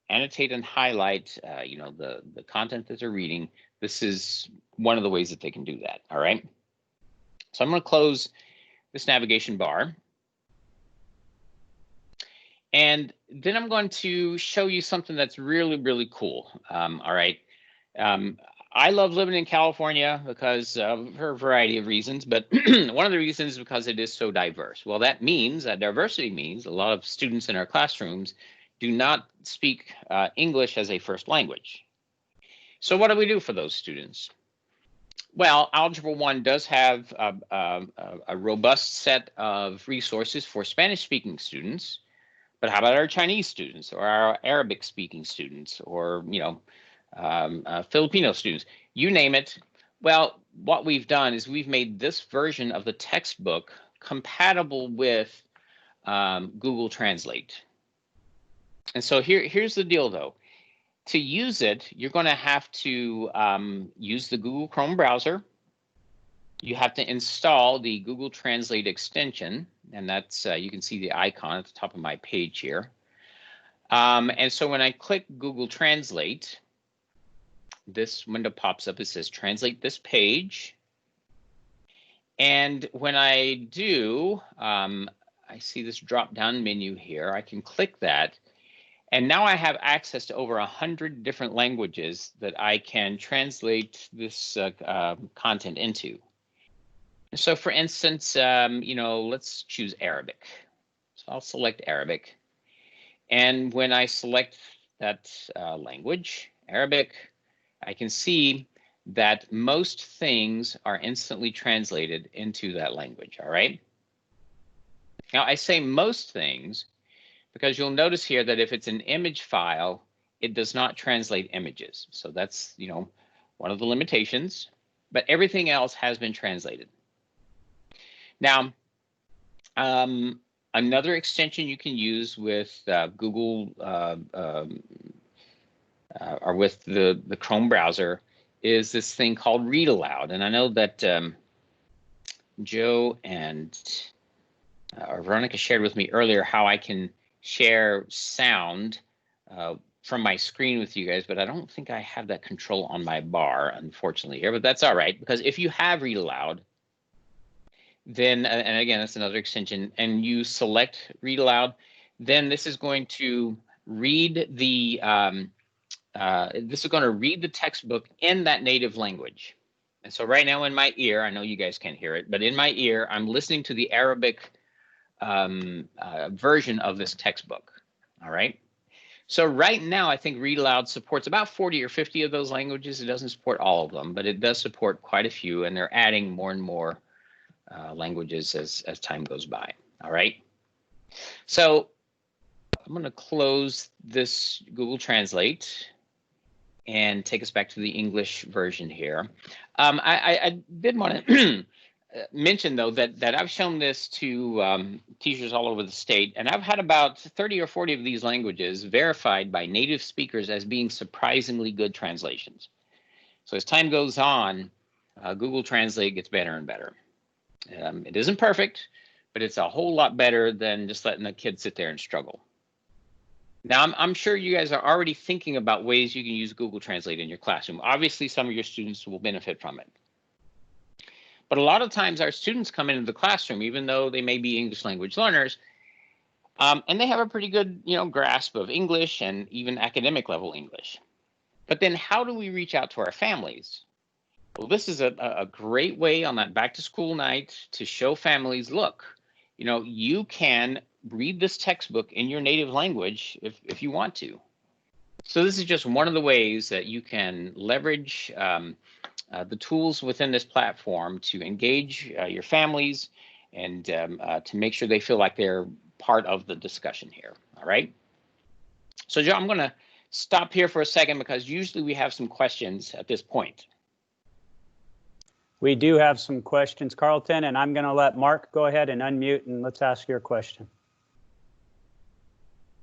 annotate and highlight the content that they're reading. This is one of the ways that they can do that. All right. So I'm going to close this navigation bar. And then I'm going to show you something that's really, really cool. All right. I love living in California because for a variety of reasons, but one of the reasons is because it is so diverse. Well, that means that diversity means a lot of students in our classrooms do not speak English as a first language. So what do we do for those students? Well, Algebra 1 does have a robust set of resources for Spanish-speaking students, but how about our Chinese students or our Arabic-speaking students or, Filipino students, you name it? Well, what we've done is we've made this version of the textbook compatible with Google Translate. And so here's the deal, though. To use it, you're going to have to use the Google Chrome browser. You have to install the Google Translate extension, and that's you can see the icon at the top of my page here. And so when I click Google Translate, this window pops up. It says translate this page. And when I do, I see this drop down menu here. I can click that. And now I have access to over 100 different languages that I can translate this content into. So for instance, let's choose Arabic. So I'll select Arabic. And when I select that language, Arabic, I can see that most things are instantly translated into that language, all right? Now, I say most things because you'll notice here that if it's an image file, it does not translate images. So that's, one of the limitations, but everything else has been translated. Now, another extension you can use with Google or with the Chrome browser is this thing called Read Aloud. And I know that Joe and or Veronica shared with me earlier how I can share sound from my screen with you guys, but I don't think I have that control on my bar, unfortunately, here, but that's all right, because if you have Read Aloud, then, and again, that's another extension, and you select read aloud, then this is going to read the textbook in that native language. And so right now in my ear, I know you guys can't hear it, but in my ear, I'm listening to the Arabic version of this textbook. All right. So right now, I think Read Aloud supports about 40 or 50 of those languages. It doesn't support all of them, but it does support quite a few, and they're adding more and more languages as time goes by. All right. So I'm going to close this Google Translate and take us back to the English version here. I did want to mention, though, that I've shown this to teachers all over the state, and I've had about 30 or 40 of these languages verified by native speakers as being surprisingly good translations. So as time goes on, Google Translate gets better and better. It isn't perfect, but it's a whole lot better than just letting the kids sit there and struggle. Now, I'm sure you guys are already thinking about ways you can use Google Translate in your classroom. Obviously, some of your students will benefit from it. But a lot of times our students come into the classroom, even though they may be English language learners, and they have a pretty good, grasp of English and even academic level English. But then how do we reach out to our families? Well, this is a great way on that back to school night to show families, look, you can read this textbook in your native language if you want to. So this is just one of the ways that you can leverage the tools within this platform to engage your families and to make sure they feel like they're part of the discussion here. All right. So Joe, I'm going to stop here for a second because usually we have some questions at this point.
We do have some questions, Carlton, and I'm going to let Mark go ahead and unmute and let's ask your question.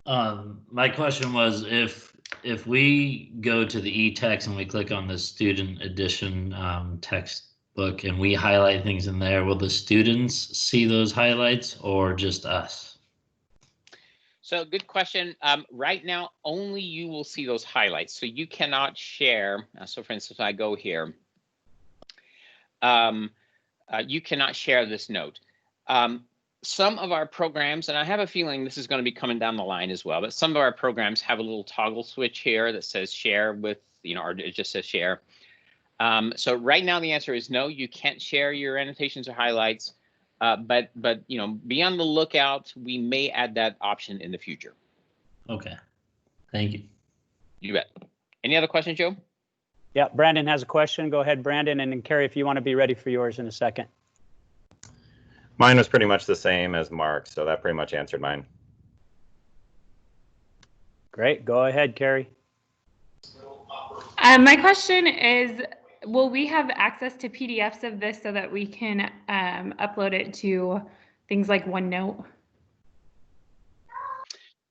My question was, if we go to the e-text and we click on the student edition textbook and we highlight things in there, will the students see those highlights or just us?
So good question. Right now, only you will see those highlights. So you cannot share. So for instance, I go here. You cannot share this note. Some of our programs, and I have a feeling this is going to be coming down the line as well, but some of our programs have a little toggle switch here that says share with, or it just says share. So right now the answer is no, you can't share your annotations or highlights, but be on the lookout. We may add that option in the future.
Okay, thank you.
You bet. Any other questions, Joe?
Yeah, Brandon has a question. Go ahead, Brandon, and then Carrie, if you want to be ready for yours in a second.
Mine was pretty much the same as Mark, so that pretty much answered mine.
Great. Go ahead, Carrie.
My question is, will we have access to PDFs of this so that we can upload it to things like OneNote?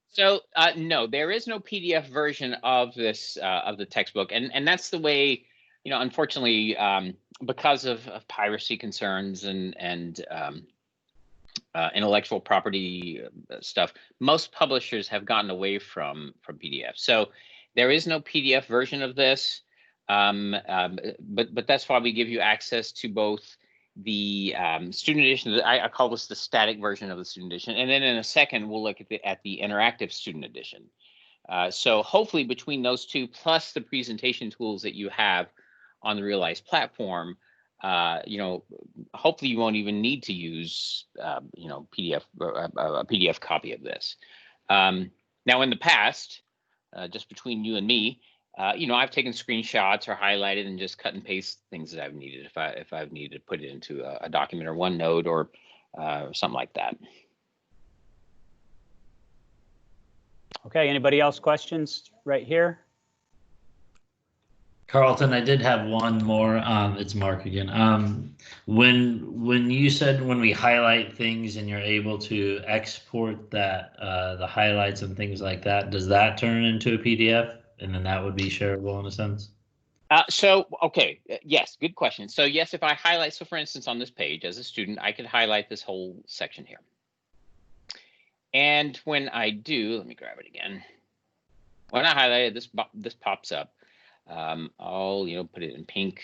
So no, there is no PDF version of this of the textbook, and that's the way, unfortunately, because of piracy concerns and intellectual property stuff, most publishers have gotten away from PDF. So there is no PDF version of this, but that's why we give you access to both the student edition. I call this the static version of the student edition, and then in a second we'll look at the interactive student edition. So hopefully between those two plus the presentation tools that you have on the Realize platform, hopefully you won't even need to use, PDF, a PDF copy of this. Now, in the past, just between you and me, I've taken screenshots or highlighted and just cut and paste things that I've needed if I've needed to put it into a document or OneNote or something like that.
Okay, anybody else questions right here?
Carlton, I did have one more. It's Mark again. When you said when we highlight things and you're able to export that the highlights and things like that, does that turn into a PDF and then that would be shareable in a sense?
Okay, yes, good question. So yes, if I highlight, so for instance, on this page as a student, I could highlight this whole section here. And when I do, let me grab it again. When I highlight it, this pops up. I'll put it in pink,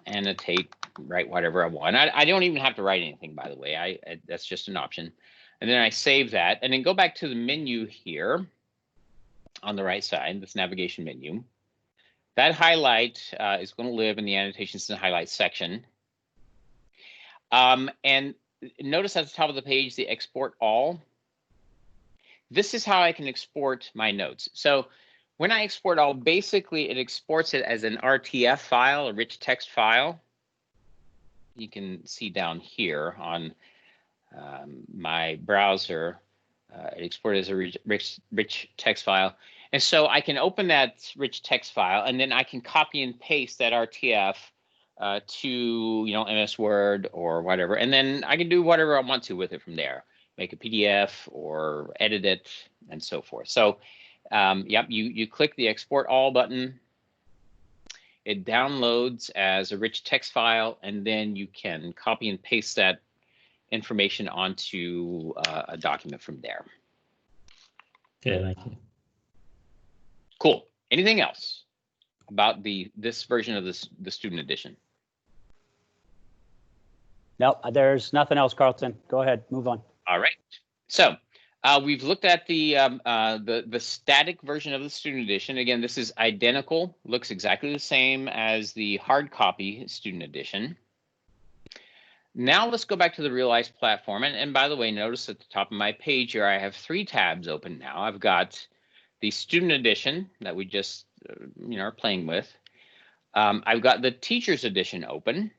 annotate write whatever I want. I don't even have to write anything, by the way. That's just an option. And then I save that and then go back to the menu here on the right side, this navigation menu. That highlight is going to live in the annotations and highlights section. And notice at the top of the page, the export all. This is how I can export my notes. So when I export all, basically it exports it as an RTF file, a rich text file. You can see down here on my browser, it exported as a rich text file. And so I can open that rich text file and then I can copy and paste that RTF to MS Word or whatever. And then I can do whatever I want to with it from there. Make a PDF or edit it and so forth. So yep, you click the export all button. It downloads as a rich text file, and then you can copy and paste that information onto a document from there.
Okay, thank you.
Cool. Anything else about this version of the student edition?
Nope, there's nothing else, Carlton. Go ahead, move on.
All right. So we've looked at the static version of the student edition. Again, this is identical, looks exactly the same as the hard copy student edition. Now let's go back to the Realize platform. And by the way, notice at the top of my page here, I have 3 tabs open now. I've got the student edition that we just are playing with. I've got the teacher's edition open.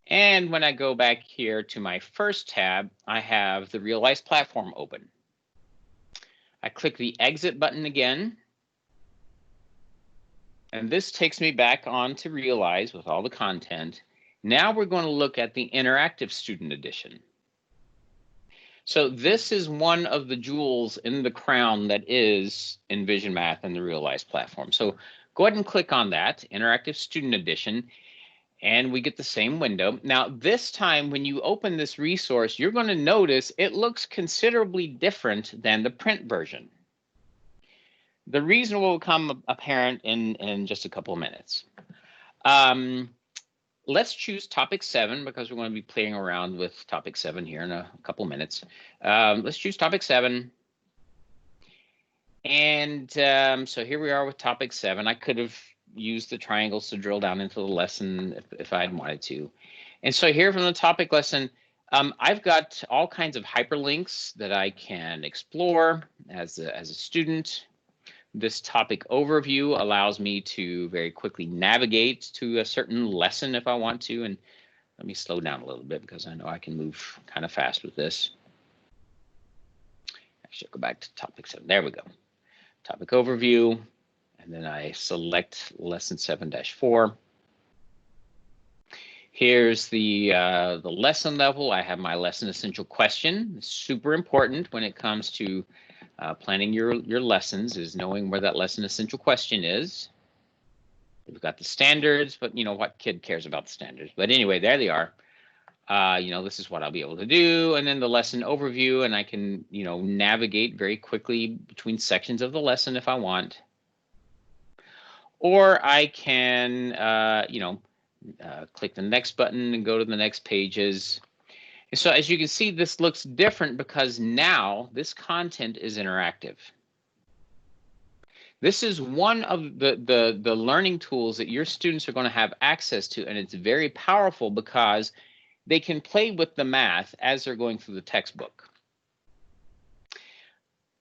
And when I go back here to my first tab, I have the Realize platform open. I click the exit button again. And this takes me back on to Realize with all the content. Now we're going to look at the interactive student edition. So this is one of the jewels in the crown that is enVision Math and the Realize platform. So go ahead and click on that, interactive student edition. And we get the same window. Now, this time when you open this resource, you're going to notice it looks considerably different than the print version. The reason will become apparent in just a couple of minutes. Let's choose topic 7 because we're going to be playing around with topic 7 here in a couple of minutes. Let's choose topic 7. And so here we are with topic 7. I could have use the triangles to drill down into the lesson if I had wanted to. And so here from the topic lesson, I've got all kinds of hyperlinks that I can explore as a student. This topic overview allows me to very quickly navigate to a certain lesson if I want to. And let me slow down a little bit because I know I can move kind of fast with this. Actually, I'll go back to topic 7. There we go. Topic overview. And then I select lesson 7-4. Here's the lesson level. I have my lesson essential question. It's super important when it comes to planning your lessons is knowing where that lesson essential question is. We've got the standards, but what kid cares about the standards? But anyway, there they are. This is what I'll be able to do. And then the lesson overview, and I can, navigate very quickly between sections of the lesson if I want. Or I can, click the next button and go to the next pages. And so as you can see, this looks different because now this content is interactive. This is one of the learning tools that your students are going to have access to, and it's very powerful because they can play with the math as they're going through the textbook.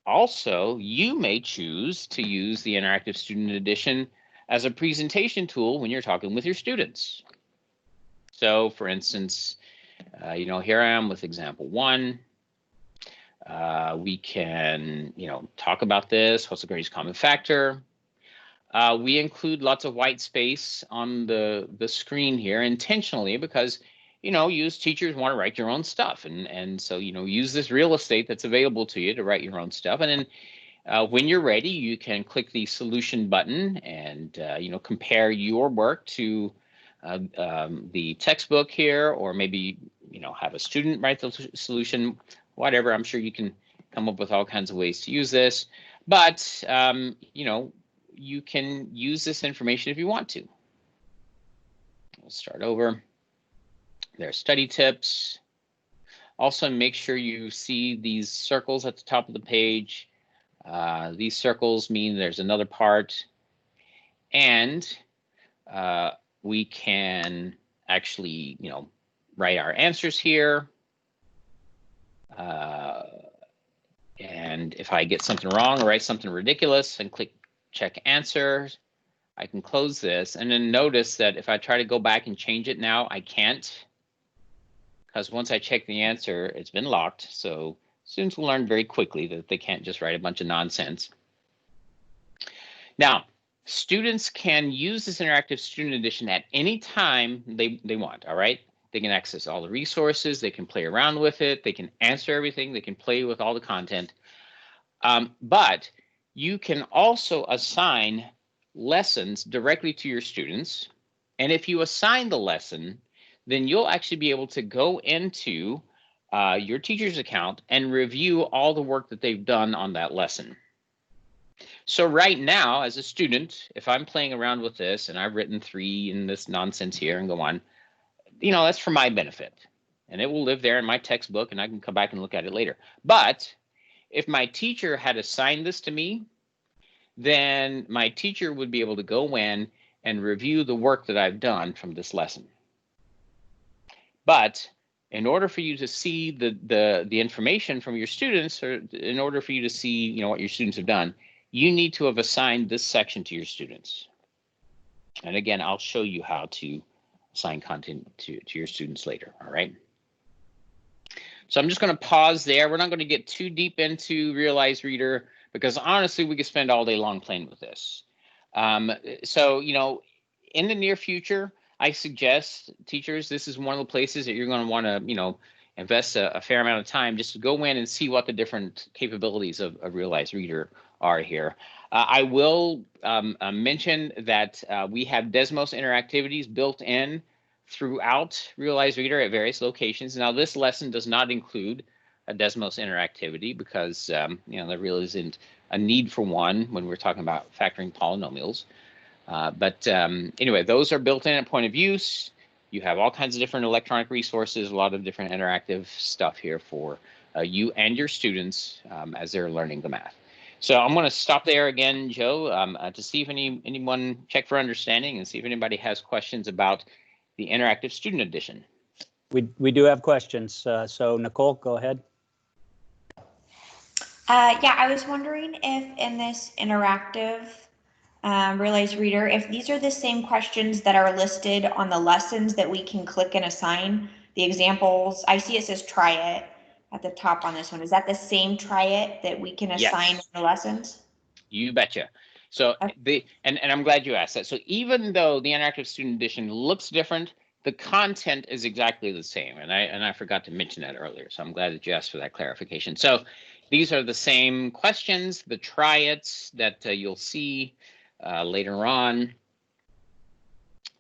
Also, you may choose to use the Interactive Student Edition as a presentation tool when you're talking with your students. So for instance, here I am with example 1. We can, talk about this. What's the greatest common factor? We include lots of white space on the screen here intentionally because, you as teachers want to write your own stuff. And so, use this real estate that's available to you to write your own stuff. And then when you're ready, you can click the solution button and, compare your work to the textbook here, or maybe, have a student write the solution, whatever. I'm sure you can come up with all kinds of ways to use this, but, you can use this information if you want to. We'll start over. There's study tips. Also, make sure you see these circles at the top of the page. These circles mean there's another part. And we can actually, write our answers here. And if I get something wrong or write something ridiculous and click check answers, I can close this. And then notice that if I try to go back and change it now, I can't. Because once I check the answer, it's been locked. So students will learn very quickly that they can't just write a bunch of nonsense. Now, students can use this interactive student edition at any time they want, all right? They can access all the resources, they can play around with it, they can answer everything, they can play with all the content. But you can also assign lessons directly to your students. And if you assign the lesson, then you'll actually be able to go into your teacher's account and review all the work that they've done on that lesson. So right now, as a student, if I'm playing around with this and I've written 3 in this nonsense here and go on, that's for my benefit. And it will live there in my textbook and I can come back and look at it later. But if my teacher had assigned this to me, then my teacher would be able to go in and review the work that I've done from this lesson. But in order for you to see the information from your students, or in order for you to see what your students have done, you need to have assigned this section to your students. And again, I'll show you how to assign content to your students later, all right? So I'm just going to pause there. We're not going to get too deep into Realize Reader because honestly, we could spend all day long playing with this. So, in the near future, I suggest teachers, this is one of the places that you're going to want to, invest a fair amount of time just to go in and see what the different capabilities of Realize Reader are here. I will mention that we have Desmos interactivities built in throughout Realize Reader at various locations. Now, this lesson does not include a Desmos interactivity because, there really isn't a need for one when we're talking about factoring polynomials. But anyway, those are built in at point of use. You have all kinds of different electronic resources, a lot of different interactive stuff here for you and your students as they're learning the math. So I'm going to stop there again, Joe, to see if anyone check for understanding and see if anybody has questions about the interactive student edition.
We do have questions. So Nicole, go ahead.
Yeah, I was wondering if in this interactive Realize Reader, if these are the same questions that are listed on the lessons that we can click and assign the examples. I see it says try it at the top on this one. Is that the same try it that we can assign in the lessons?
You betcha. So
Okay.
and I'm glad you asked that. So even though the interactive student edition looks different, the content is exactly the same. And I forgot to mention that earlier. So I'm glad that you asked for that clarification. So these are the same questions, the try it's that you'll see later on.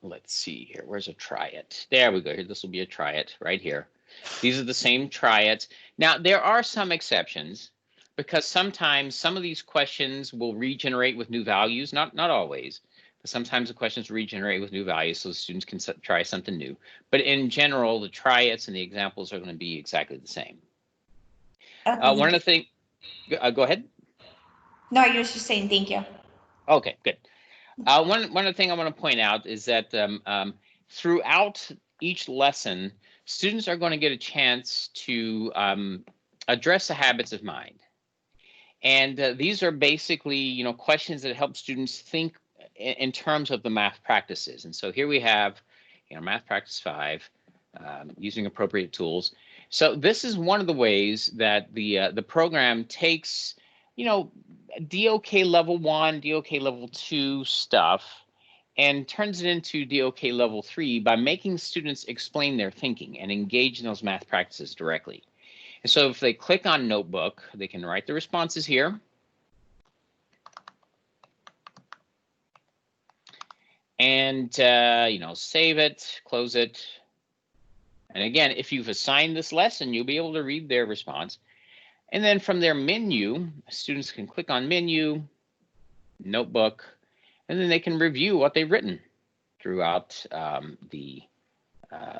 Let's see here. Where's a try it? There we go. Here, this will be a try it right here. These are the same try it's. Now, there are some exceptions because sometimes some of these questions will regenerate with new values. Not always, but sometimes the questions regenerate with new values so the students can try something new. But in general, the try it's and the examples are going to be exactly the same.
Okay,
One of the things, go ahead.
No, you're just saying thank you.
Okay, good. One of the things I want to point out is that throughout each lesson, students are going to get a chance to address the habits of mind. And these are basically, questions that help students think in terms of the math practices. And so here we have, Math Practice 5, using appropriate tools. So this is one of the ways that the program takes, DOK level 1, DOK level 2 stuff and turns it into DOK level 3 by making students explain their thinking and engage in those math practices directly. And so if they click on Notebook, they can write the responses here. And, save it, close it. And again, if you've assigned this lesson, you'll be able to read their response. And then from their menu, students can click on Menu, Notebook, and then they can review what they've written throughout the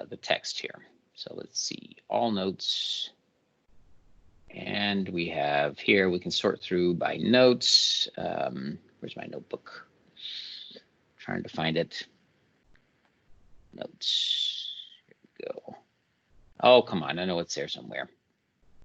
the text here. So let's see, all notes. And we have here, we can sort through by notes. Where's my notebook? Trying to find it. Notes, here we go. Oh, come on, I know it's there somewhere.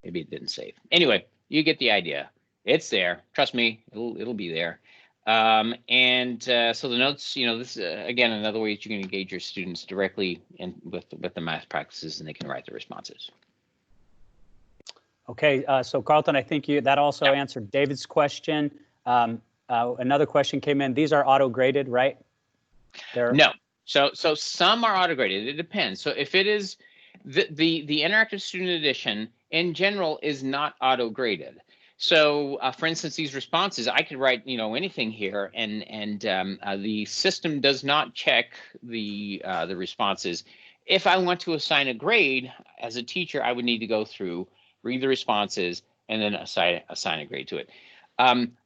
Maybe it didn't save. Anyway, you get the idea. It's there, trust me, it'll be there. So the notes, this is again another way that you can engage your students directly with the math practices, and they can write the responses.
Okay, so Carlton, I think that also answered David's question. Another question came in. These are auto-graded, right?
No. So some are auto-graded. It depends. So if it is the interactive student edition in general is not auto-graded. So for instance, these responses, I could write anything here, and the system does not check the responses. If I want to assign a grade as a teacher, I would need to go through, read the responses, and then assign a grade to it.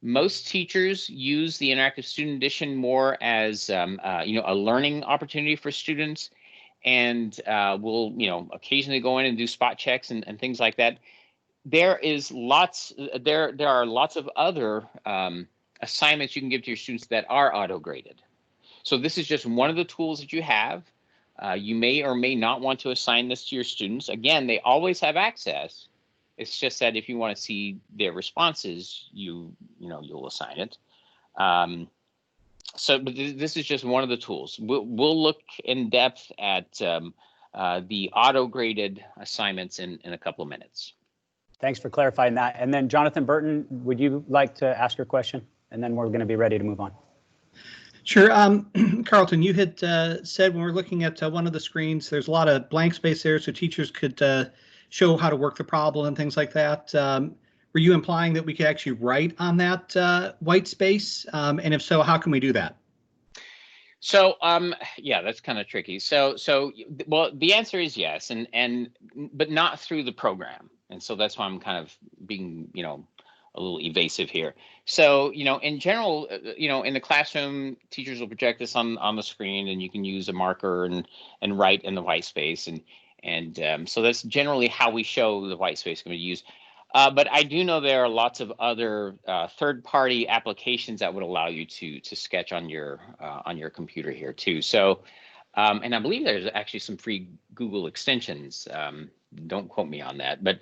Most teachers use the interactive student edition more as a learning opportunity for students, and we'll occasionally go in and do spot checks and things like that. There are lots of other assignments you can give to your students that are auto-graded. So this is just one of the tools that you have. You may or may not want to assign this to your students. Again, they always have access. It's just that if you want to see their responses, you'll assign it. But this is just one of the tools. We'll look in depth at the auto-graded assignments in a couple of minutes.
Thanks for clarifying that. And then Jonathan Burton, would you like to ask your question? And then we're going to be ready to move on.
Sure. Carlton, you had said when we're looking at one of the screens, there's a lot of blank space there, so teachers could show how to work the problem and things like that. Were you implying that we could actually write on that white space? And if so, how can we do that?
So yeah, that's kind of tricky. Well, the answer is yes, but not through the program. And so that's why I'm kind of being, a little evasive here. So, in general, in the classroom, teachers will project this on the screen, and you can use a marker and write in the white space. And so that's generally how we show the white space can be used. But I do know there are lots of other third-party applications that would allow you to sketch on your computer here too. So, and I believe there's actually some free Google extensions. Don't quote me on that, but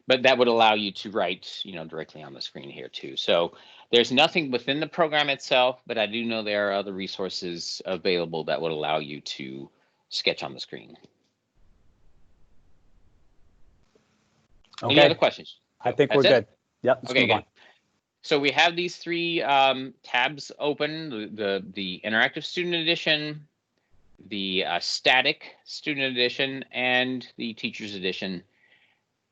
that would allow you to write, directly on the screen here too. So there's nothing within the program itself, but I do know there are other resources available that would allow you to sketch on the screen.
Okay.
Any other questions?
I think we're good. Yep.
Okay, good. So we have these three tabs open: the interactive student edition, the static student edition, and the teacher's edition.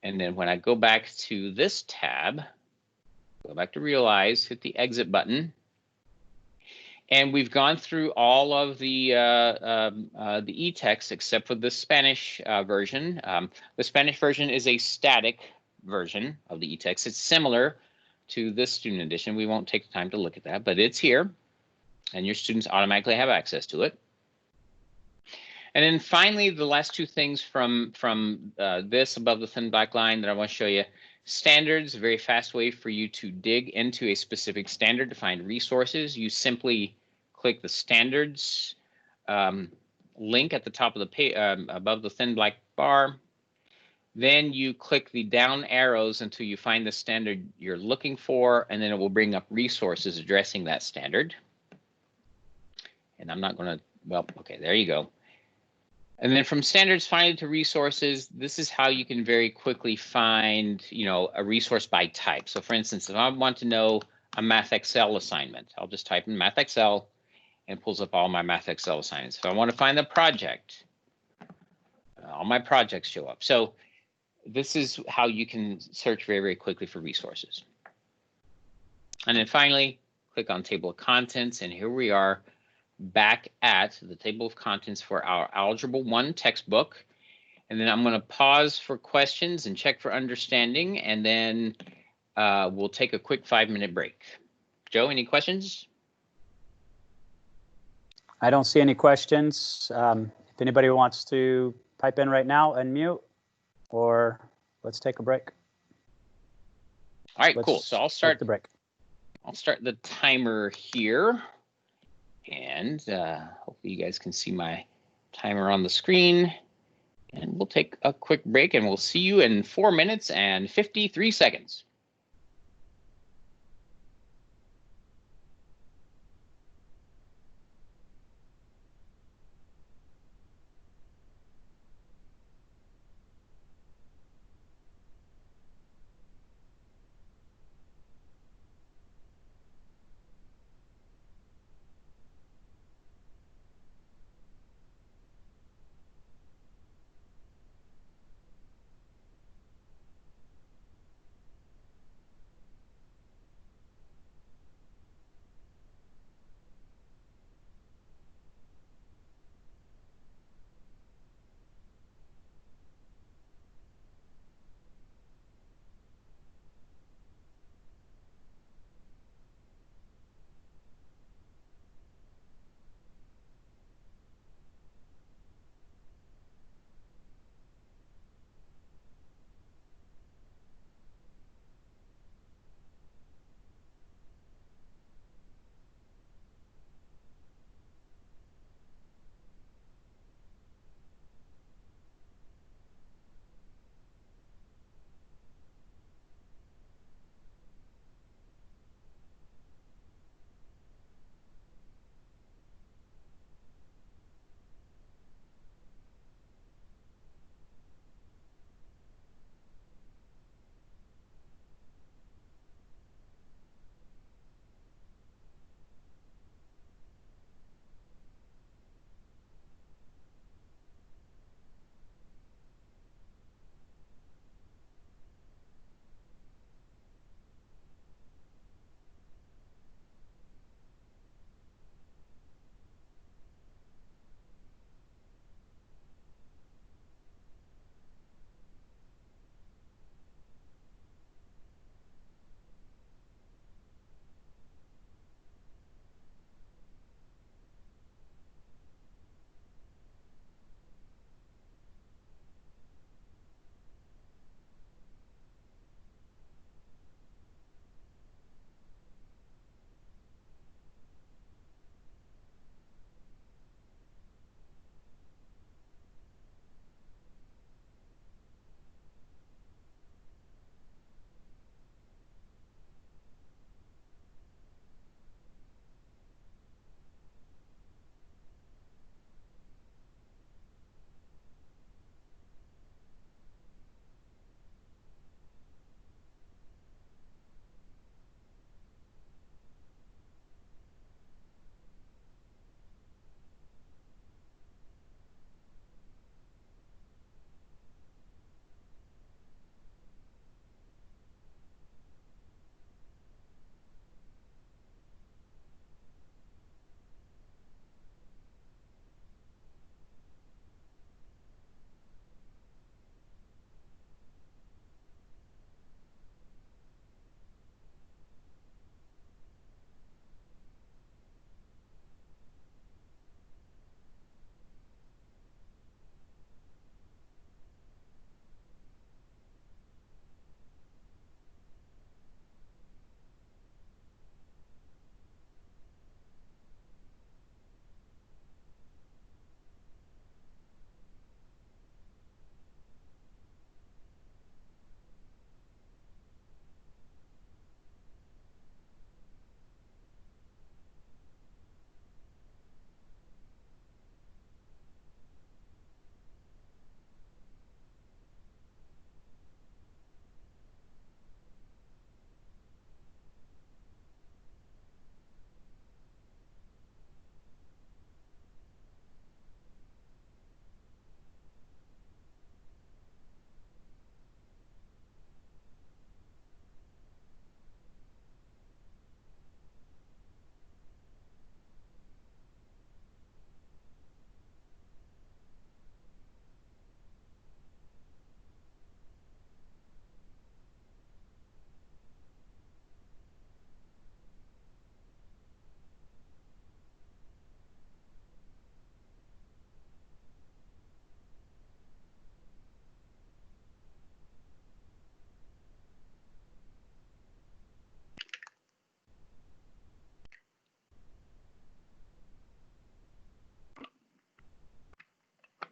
And then when I go back to this tab, go back to Realize, hit the exit button, and we've gone through all of the e-text except for the Spanish version. The Spanish version is a static version of the e-text. It's similar to this student edition. We won't take the time to look at that, but it's here, and your students automatically have access to it. And then finally, the last two things from this above the thin black line that I want to show you. Standards, a very fast way for you to dig into a specific standard to find resources. You simply click the standards link at the top of the page, above the thin black bar. Then you click the down arrows until you find the standard you're looking for, and then it will bring up resources addressing that standard. And I'm not going to, well, okay, there you go. And then from standards finding to resources, this is how you can very quickly find, a resource by type. So for instance, if I want to know a Math Excel assignment, I'll just type in Math Excel and it pulls up all my Math Excel assignments. If I want to find the project, all my projects show up. So this is how you can search very, very quickly for resources. And then finally, click on Table of Contents, and here we are back at the table of contents for our Algebra 1 textbook. And then I'm going to pause for questions and check for understanding, and then we'll take a quick 5-minute break. Joe, any questions?
I don't see any questions. If If anybody wants to pipe in right now, unmute, or let's take a break.
All right, cool.
Let's
So I'll
take
start
the break.
I'll start the timer here, and hopefully you guys can see my timer on the screen. And we'll take a quick break, and we'll see you in 4 minutes and 53 seconds.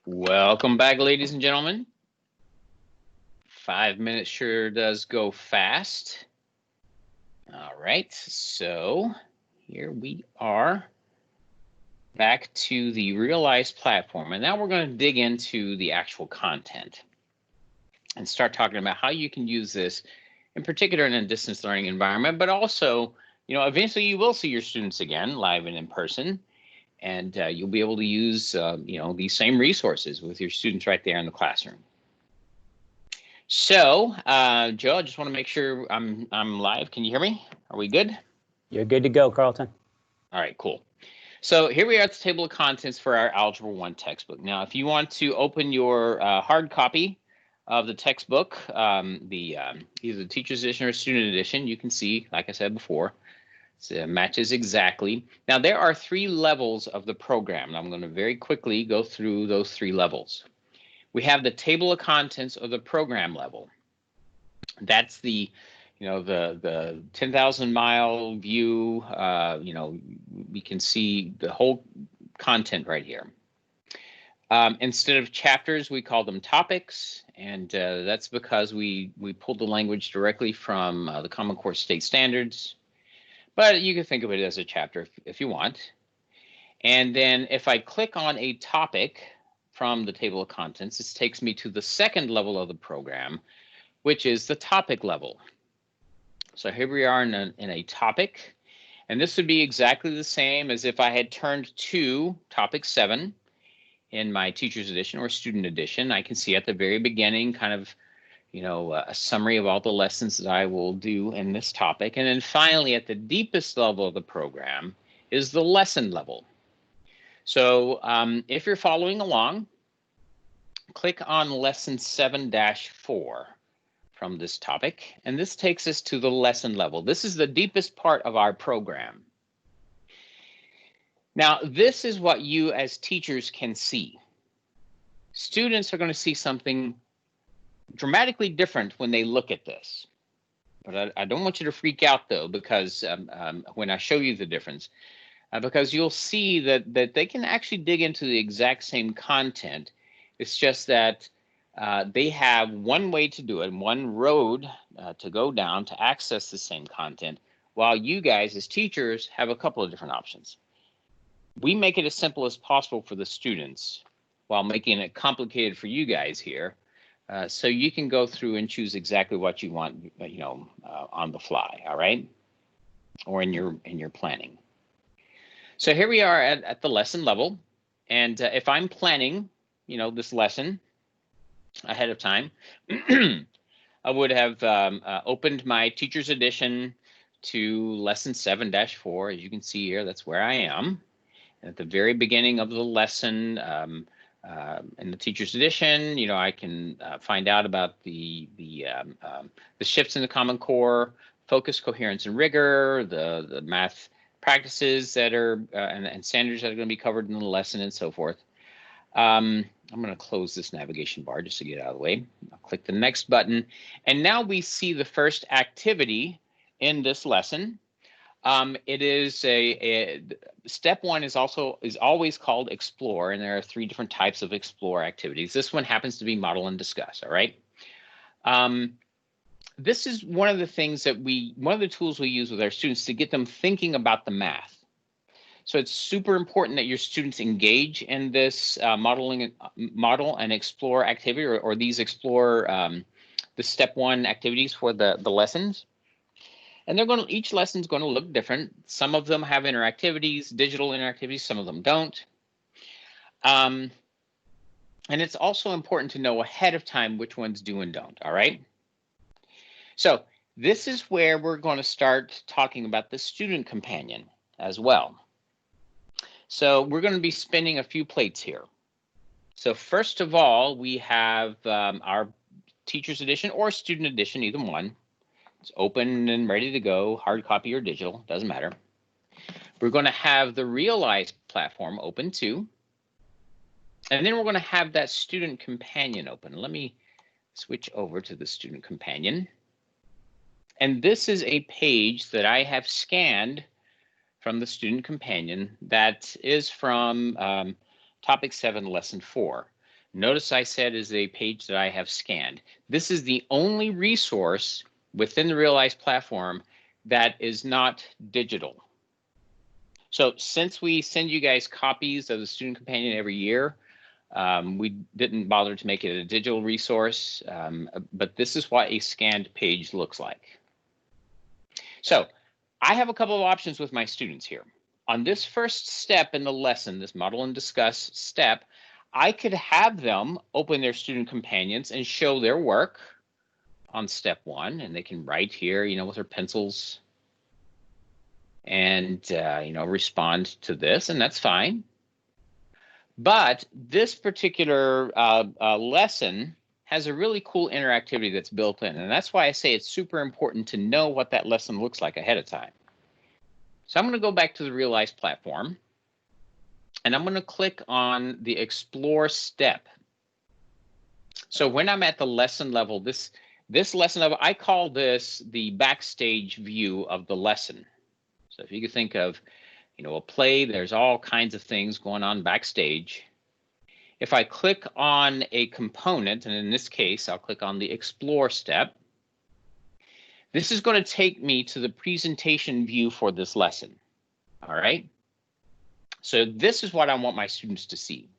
Welcome back, ladies and gentlemen. 5 minutes sure does go fast. All right, so here we are back to the Realize platform. And now we're going to dig into the actual content and start talking about how you can use this, in particular in a distance learning environment, but also, you know, eventually you will see your students again, live and in person, and you'll be able to use, you know, these same resources with your students right there in the classroom. So, Joe, I just want to make sure I'm live. Can you hear me? Are we good?
You're good to go, Carlton.
All right, cool. So here we are at the table of contents for our Algebra 1 textbook. Now, if you want to open your hard copy of the textbook, either the teacher's edition or student edition, you can see, like I said before, it matches exactly. Now, there are 3 levels of the program, and I'm going to very quickly go through those 3 levels. We have the table of contents of the program level. That's the, you know, the 10,000 mile view. You know, we can see the whole content right here. Instead of chapters, we call them topics, and that's because we pulled the language directly from the Common Core State Standards. But you can think of it as a chapter if you want. And then if I click on a topic from the table of contents, this takes me to the 2nd level of the program, which is the topic level. So here we are in a topic, and this would be exactly the same as if I had turned to topic 7 in my teacher's edition or student edition. I can see at the very beginning kind of, you know, a summary of all the lessons that I will do in this topic. And then finally, at the deepest level of the program is the lesson level. So if you're following along, click on lesson 7-4 from this topic, and this takes us to the lesson level. This is the deepest part of our program. Now, this is what you as teachers can see. Students are going to see something dramatically different when they look at this. But I don't want you to freak out, though, because when I show you the difference, because you'll see that they can actually dig into the exact same content. It's just that they have one way to do it, one road to go down to access the same content, while you guys as teachers have a couple of different options. We make it as simple as possible for the students while making it complicated for you guys here. So you can go through and choose exactly what you want, you know, on the fly, all right? Or in your planning. So here we are at the lesson level. And if I'm planning, you know, this lesson ahead of time, I would have opened my teacher's edition to lesson 7-4. As you can see here, that's where I am. And at the very beginning of the lesson, in the teacher's edition, you know, I can find out about the shifts in the Common Core, focus, coherence, and rigor, the math practices that are and standards that are going to be covered in the lesson, and so forth. I'm going to close this navigation bar just to get out of the way. I'll click the next button, and now we see the first activity in this lesson. It is a step 1 is always called explore, and there are 3 different types of explore activities. This one happens to be model and discuss. All right. This is one of the things that one of the tools we use with our students to get them thinking about the math. So it's super important that your students engage in this model and explore activity, or these explore the step 1 activities for the lessons. And they're going to, each lesson is going to look different. Some of them have interactivities, digital interactivities, some of them don't. And it's also important to know ahead of time which ones do and don't, all right? So this is where we're going to start talking about the student companion as well. So we're going to be spinning a few plates here. So first of all, we have our teacher's edition or student edition, either one. It's open and ready to go, hard copy or digital, doesn't matter. We're going to have the Realize platform open too. And then we're going to have that student companion open. Let me switch over to the student companion. And this is a page that I have scanned from the student companion that is from topic 7, lesson 4. Notice I said is a page that I have scanned. This is the only resource within the Realize platform that is not digital. So since we send you guys copies of the Student Companion every year, we didn't bother to make it a digital resource, but this is what a scanned page looks like. So I have a couple of options with my students here. On this first step in the lesson, this model and discuss step, I could have them open their Student Companions and show their work on step 1, and they can write here, you know, with their pencils and, you know, respond to this, and that's fine. But this particular lesson has a really cool interactivity that's built in, and that's why I say it's super important to know what that lesson looks like ahead of time. So I'm going to go back to the Realize platform, and I'm going to click on the Explore step. So when I'm at the lesson level, this lesson level, I call this the backstage view of the lesson. So if you could think of, you know, a play, there's all kinds of things going on backstage. If I click on a component, and in this case, I'll click on the Explore step, this is going to take me to the presentation view for this lesson. All right. So this is what I want my students to see.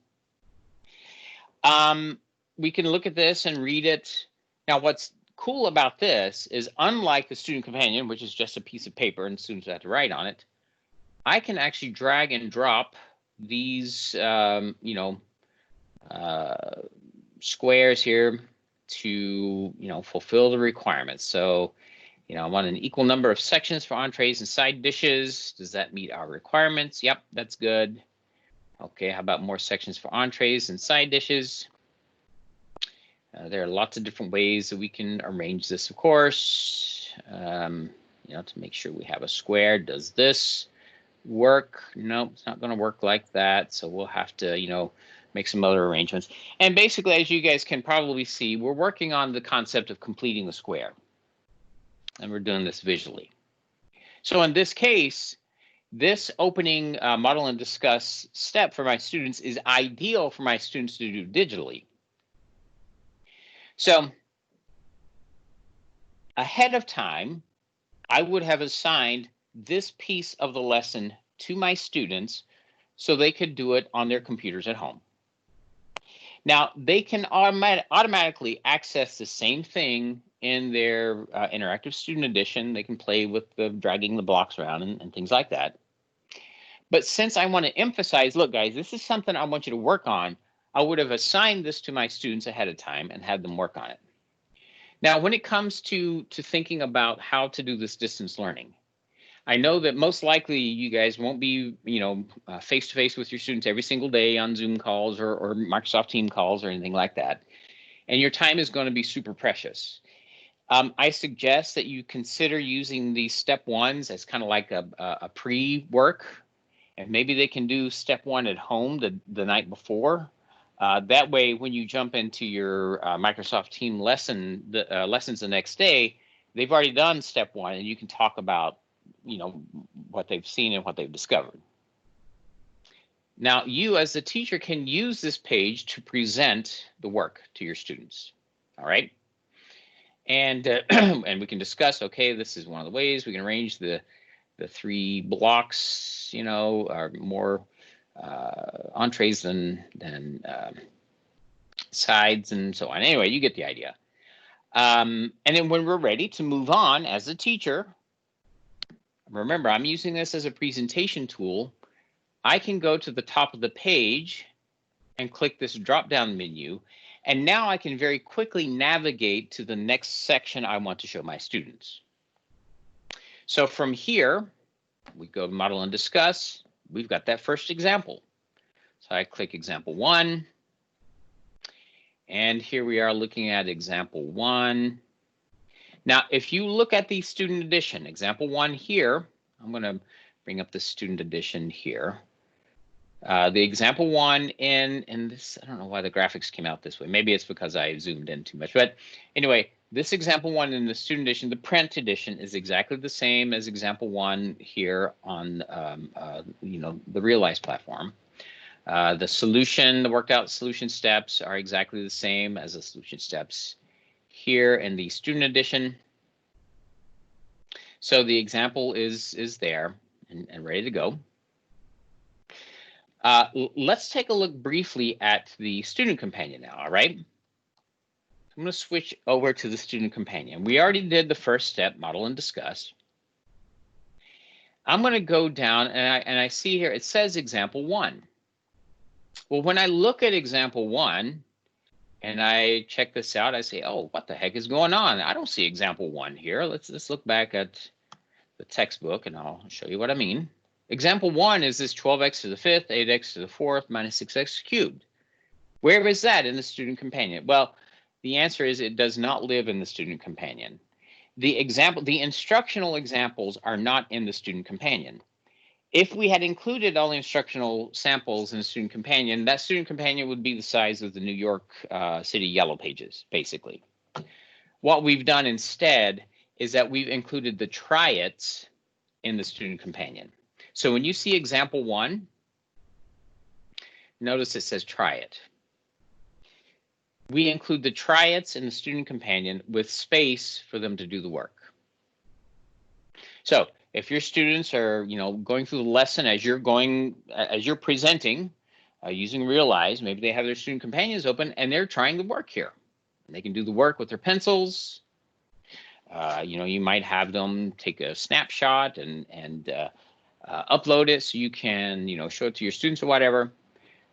We can look at this and read it. Now, what's cool about this is, unlike the Student Companion, which is just a piece of paper and students have to write on it, I can actually drag and drop these, you know, squares here to, you know, fulfill the requirements. So, you know, I want an equal number of sections for entrees and side dishes. Does that meet our requirements? Yep, that's good. Okay, how about more sections for entrees and side dishes? There are lots of different ways that we can arrange this, of course, you know, to make sure we have a square. Does this work? Nope, it's not going to work like that. So we'll have to, you know, make some other arrangements. And basically, as you guys can probably see, we're working on the concept of completing the square. And we're doing this visually. So in this case, this opening model and discuss step for my students is ideal for my students to do digitally. So ahead of time, I would have assigned this piece of the lesson to my students so they could do it on their computers at home. Now, they can automatically access the same thing in their interactive student edition. They can play with the dragging the blocks around and things like that. But since I want to emphasize, look, guys, this is something I want you to work on, I would have assigned this to my students ahead of time and had them work on it. Now, when it comes to thinking about how to do this distance learning, I know that most likely you guys won't be, you know, face-to-face with your students every single day on Zoom calls or Microsoft Team calls or anything like that. And your time is going to be super precious. I suggest that you consider using these step 1s as kind of like a pre-work, and maybe they can do step 1 at home the night before. That way, when you jump into your Microsoft Team lessons the next day, they've already done step 1, and you can talk about, you know, what they've seen and what they've discovered. Now, you as the teacher can use this page to present the work to your students. All right. And and we can discuss, okay, this is one of the ways we can arrange the 3 blocks, you know, are more entrees than sides and so on. Anyway, you get the idea. And then when we're ready to move on as a teacher, remember, I'm using this as a presentation tool. I can go to the top of the page and click this drop-down menu. And now I can very quickly navigate to the next section I want to show my students. So from here, we go to Model and Discuss. We've got that first example. So I click example 1. And here we are looking at example 1. Now, if you look at the student edition, example 1 here, I'm going to bring up the student edition here. The example 1 in this, I don't know why the graphics came out this way. Maybe it's because I zoomed in too much. But anyway, this example 1 in the student edition, the print edition, is exactly the same as example 1 here on you know, the Realize platform. The solution, the worked out solution steps are exactly the same as the solution steps here in the student edition. So the example is there and ready to go. Let's take a look briefly at the student companion now, all right? I'm going to switch over to the student companion. We already did the first step, model and discuss. I'm going to go down and I see here, it says example 1. Well, when I look at example 1 and I check this out, I say, oh, what the heck is going on? I don't see example 1 here. Let's look back at the textbook and I'll show you what I mean. Example 1 is this 12x to the 5th, 8x to the 4th, minus 6x cubed. Where is that in the student companion? Well, the answer is it does not live in the student companion. The instructional examples are not in the student companion. If we had included all the instructional samples in the student companion, that student companion would be the size of the New York City Yellow Pages, basically. What we've done instead is that we've included the triads in the student companion. So when you see example 1, notice it says triad. We include the triads in the student companion with space for them to do the work. So if your students are, going through the lesson as you're presenting, using Realize, maybe they have their student companions open and they're trying the work here. And they can do the work with their pencils. You might have them take a snapshot and upload it so you can, show it to your students or whatever.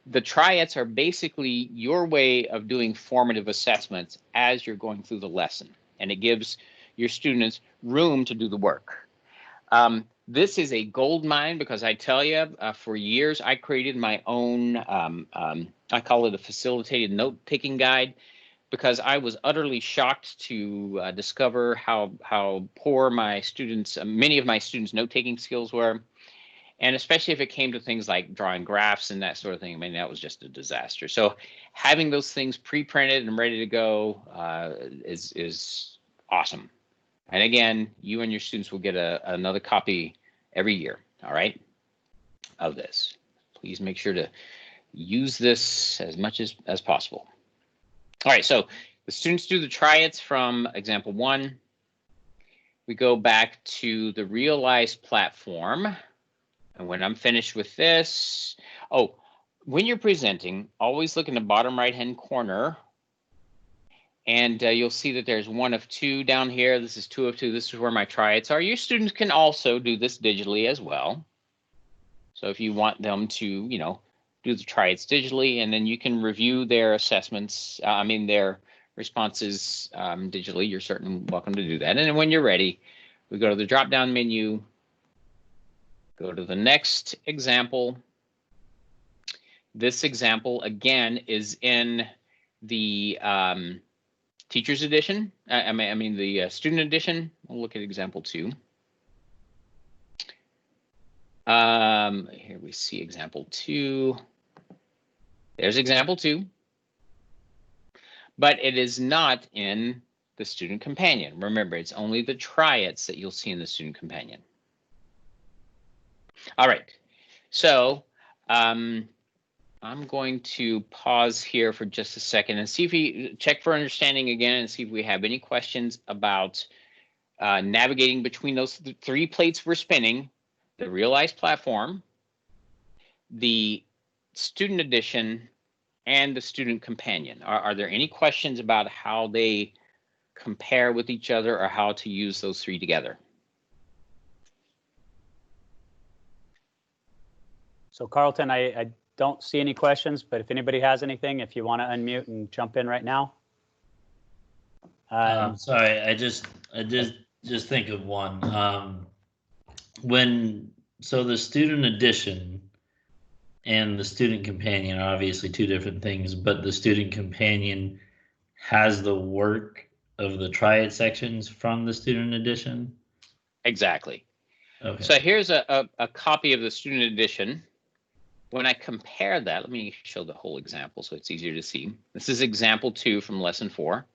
The triads are basically your way of doing formative assessments as you're going through the lesson, and it gives your students room to do the work. This is a gold mine because I tell you, for years I created my own, I call it a facilitated note-taking guide, because I was utterly shocked to discover how poor my students, many of my students' note-taking skills were. And especially if it came to things like drawing graphs and that sort of thing, I mean, that was just a disaster. So having those things pre-printed and ready to go is awesome. And again, you and your students will get another copy every year, all right, of this. Please make sure to use this as much as possible. All right, so the students do the triads from example 1. We go back to the Realize platform. And when I'm finished with this, when you're presenting, always look in the bottom right-hand corner, and you'll see that there's 1 of 2 down here. This is 2 of 2. This is where my triads are. Your students can also do this digitally as well. So if you want them to, do the triads digitally, and then you can review their assessments, their responses digitally, you're certainly welcome to do that. And then when you're ready, we go to the drop-down menu, go to the next example. This example, again, is in the teacher's edition. The student edition. We'll look at example 2. Here we see example 2. There's example 2. But it is not in the student companion. Remember, it's only the triads that you'll see in the student companion. All right, so I'm going to pause here for just a second and see if we check for understanding again and see if we have any questions about navigating between those 3 plates we're spinning, the Realize platform, the student edition, and the student companion. Are there any questions about how they compare with each other or how to use those 3 together?
So Carlton, I don't see any questions, but if anybody has anything, if you want to unmute and jump in right now.
Sorry, I just think of one. So the student edition and the student companion are obviously 2 different things, but the student companion has the work of the triad sections from the student edition.
Exactly.
Okay.
So here's a copy of the student edition. When I compare that, let me show the whole example so it's easier to see. This is example 2 from lesson 4.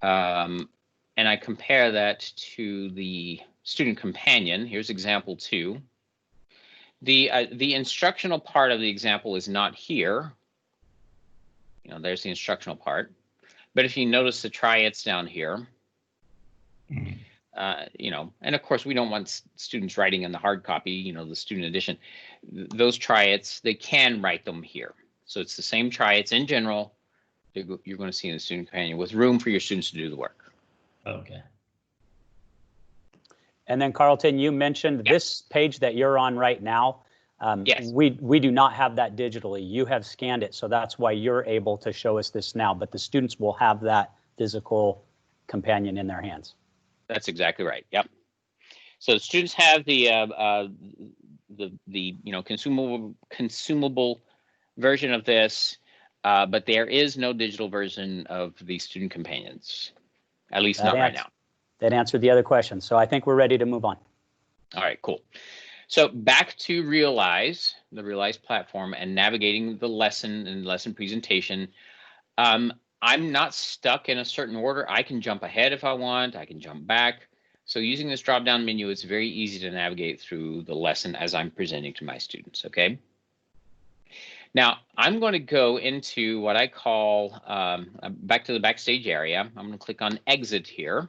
And I compare that to the student companion. Here's example 2. The instructional part of the example is not here. You know, there's the instructional part. But if you notice the try-its down here, you know, and of course we don't want students writing in the hard copy, you know, the student edition. Those try-its, they can write them here. So it's the same try-its in general you're going to see in the student companion with room for your students to do the work.
Okay.
And then Carlton, you mentioned this page that you're on right now.
Yes.
We do not have that digitally. You have scanned it, so that's why you're able to show us this now. But the students will have that physical companion in their hands.
That's exactly right. Yep. So the students have the you know, consumable version of this, but there is no digital version of the student companions, at least not right now.
That answered the other question. So I think we're ready to move on.
All right, cool. So back to Realize, the Realize platform, and navigating the lesson and lesson presentation. I'm not stuck in a certain order. I can jump ahead if I want. I can jump back. So using this drop-down menu, it's very easy to navigate through the lesson as I'm presenting to my students, okay? Now, I'm going to go into what I call, back to the backstage area. I'm going to click on Exit here.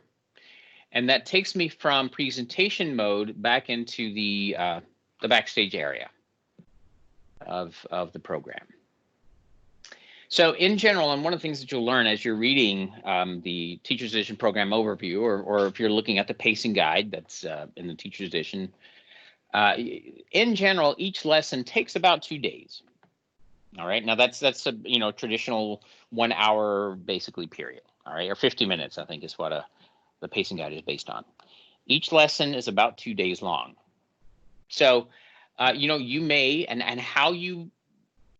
And that takes me from presentation mode back into the backstage area of the program. So in general, and one of the things that you'll learn as you're reading the Teacher's Edition program overview, or if you're looking at the pacing guide that's in the Teacher's Edition, in general, each lesson takes about 2 days. All right, now that's a, you know, traditional 1 hour basically period. All right, or 50 minutes, I think is what the pacing guide is based on. Each lesson is about 2 days long. So, you know, you may, and how you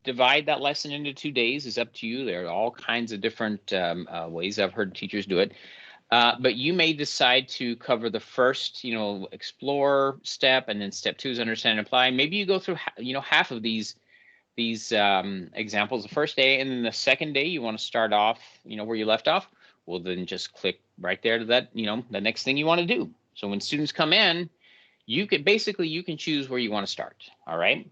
divide that lesson into 2 days is up to you. There are all kinds of different ways I've heard teachers do it. But you may decide to cover the first, you know, explore step, and then step 2 is understand and apply. Maybe you go through, you know, half of these examples the first day, and then the second day you want to start off, you know, where you left off. Well, then just click right there to that, you know, the next thing you want to do. So when students come in, you can choose where you want to start. All right.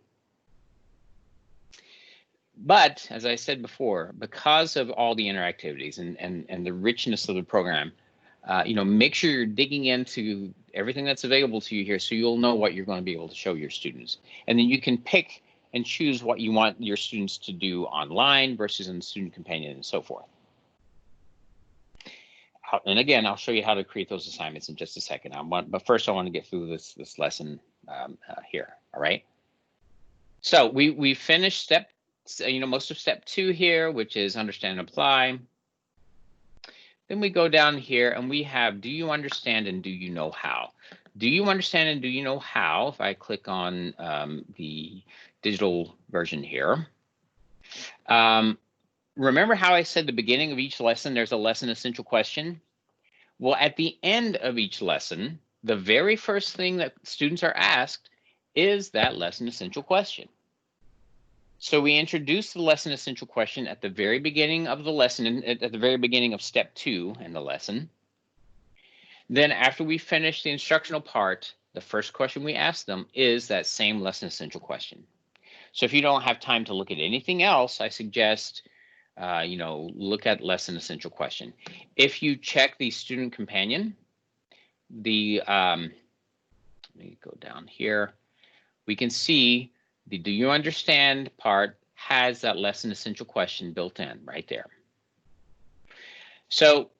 But as I said before, because of all the interactivities and the richness of the program, you know, make sure you're digging into everything that's available to you here, so you'll know what you're going to be able to show your students. And then you can pick and choose what you want your students to do online versus in the student companion and so forth. And again, I'll show you how to create those assignments in just a second. But first I want to get through this lesson here. All right. So we finished step, you know, most of step 2 here, which is understand and apply. Then we go down here and we have, do you understand and do you know how? Do you understand and do you know how? If I click on the digital version here. Remember how I said the beginning of each lesson, there's a lesson essential question? Well, at the end of each lesson, the very first thing that students are asked is that lesson essential question. So we introduce the lesson essential question at the very beginning of the lesson, at the very beginning of step 2 in the lesson. Then after we finish the instructional part, the first question we ask them is that same lesson essential question. So if you don't have time to look at anything else, I suggest, you know, look at lesson essential question. If you check the student companion, let me go down here, we can see the do you understand part has that lesson essential question built in right there. So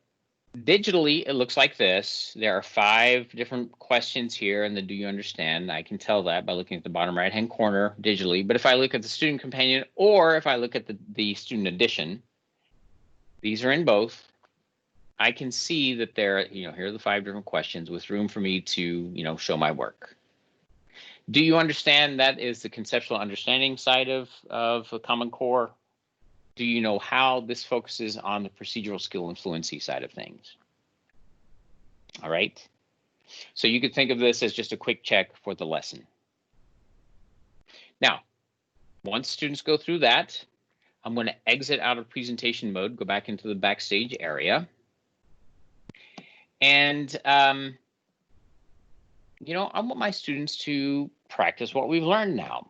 digitally, it looks like this. There are 5 different questions here in the do you understand. I can tell that by looking at the bottom right hand corner digitally. But if I look at the student companion, or if I look at the student edition, these are in both. I can see that there, you know, here are the 5 different questions with room for me to, you know, show my work. Do you understand? That is the conceptual understanding side of a Common Core. Do you know how? This focuses on the procedural skill and fluency side of things. All right. So you could think of this as just a quick check for the lesson. Now, once students go through that, I'm going to exit out of presentation mode, go back into the backstage area. And, you know, I want my students to practice what we've learned now.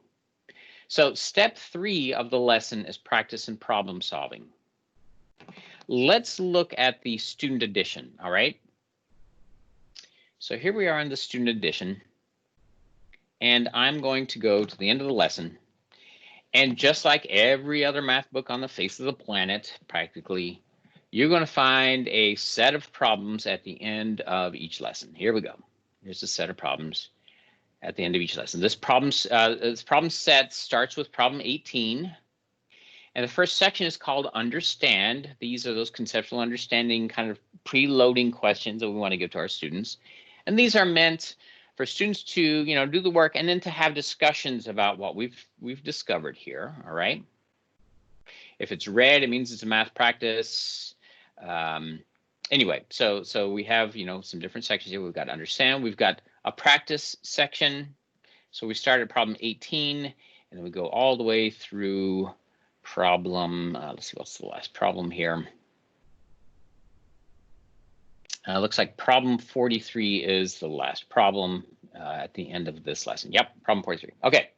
So step 3 of the lesson is practice and problem solving. Let's look at the student addition, all right? So here we are in the student addition, and I'm going to go to the end of the lesson. And just like every other math book on the face of the planet, practically, you're going to find a set of problems at the end of each lesson. Here we go. Here's a set of problems at the end of each lesson. This problem set starts with problem 18. And the first section is called Understand. These are those conceptual understanding kind of preloading questions that we want to give to our students. And these are meant for students to, you know, do the work and then to have discussions about what we've discovered here, all right? If it's red, it means it's a math practice. Anyway, so we have, you know, some different sections here. We've got Understand. We've got a practice section. So we start at problem 18, and then we go all the way through problem, let's see, what's the last problem here? Looks like problem 43 is the last problem at the end of this lesson. Yep, problem 43. Okay.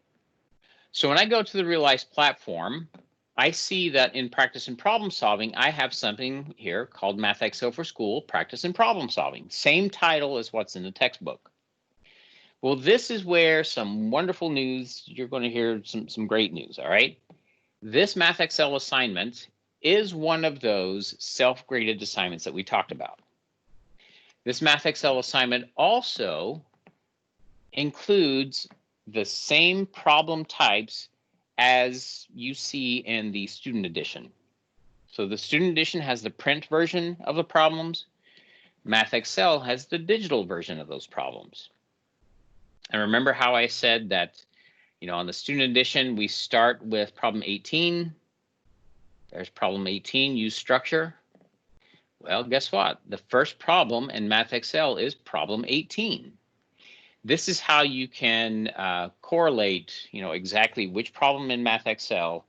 So when I go to the Realize platform, I see that in practice and problem solving, I have something here called Math Excel for School, Practice and Problem Solving. Same title as what's in the textbook. Well, this is where some wonderful news, you're going to hear some great news, all right? This Math Excel assignment is one of those self-graded assignments that we talked about. This Math Excel assignment also includes the same problem types as you see in the student edition. So the student edition has the print version of the problems. Math Excel has the digital version of those problems. And remember how I said that, you know, on the student edition, we start with problem 18. There's problem 18, use structure. Well, guess what? The first problem in Math Excel is problem 18. This is how you can correlate, you know, exactly which problem in Math Excel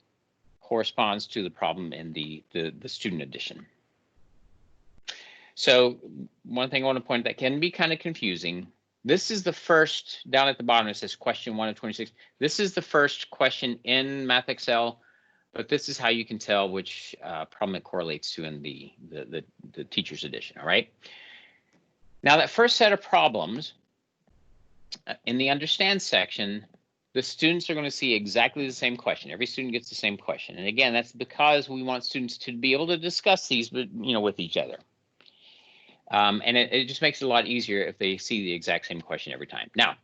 corresponds to the problem in the student edition. So one thing I want to point out that can be kind of confusing. This is the first, down at the bottom, it says question 1 of 26. This is the first question in Math Excel, but this is how you can tell which problem it correlates to in the teacher's edition, all right? Now that first set of problems, in the Understand section, the students are going to see exactly the same question. Every student gets the same question. And again, that's because we want students to be able to discuss these, you know, with each other. And it just makes it a lot easier if they see the exact same question every time. Now,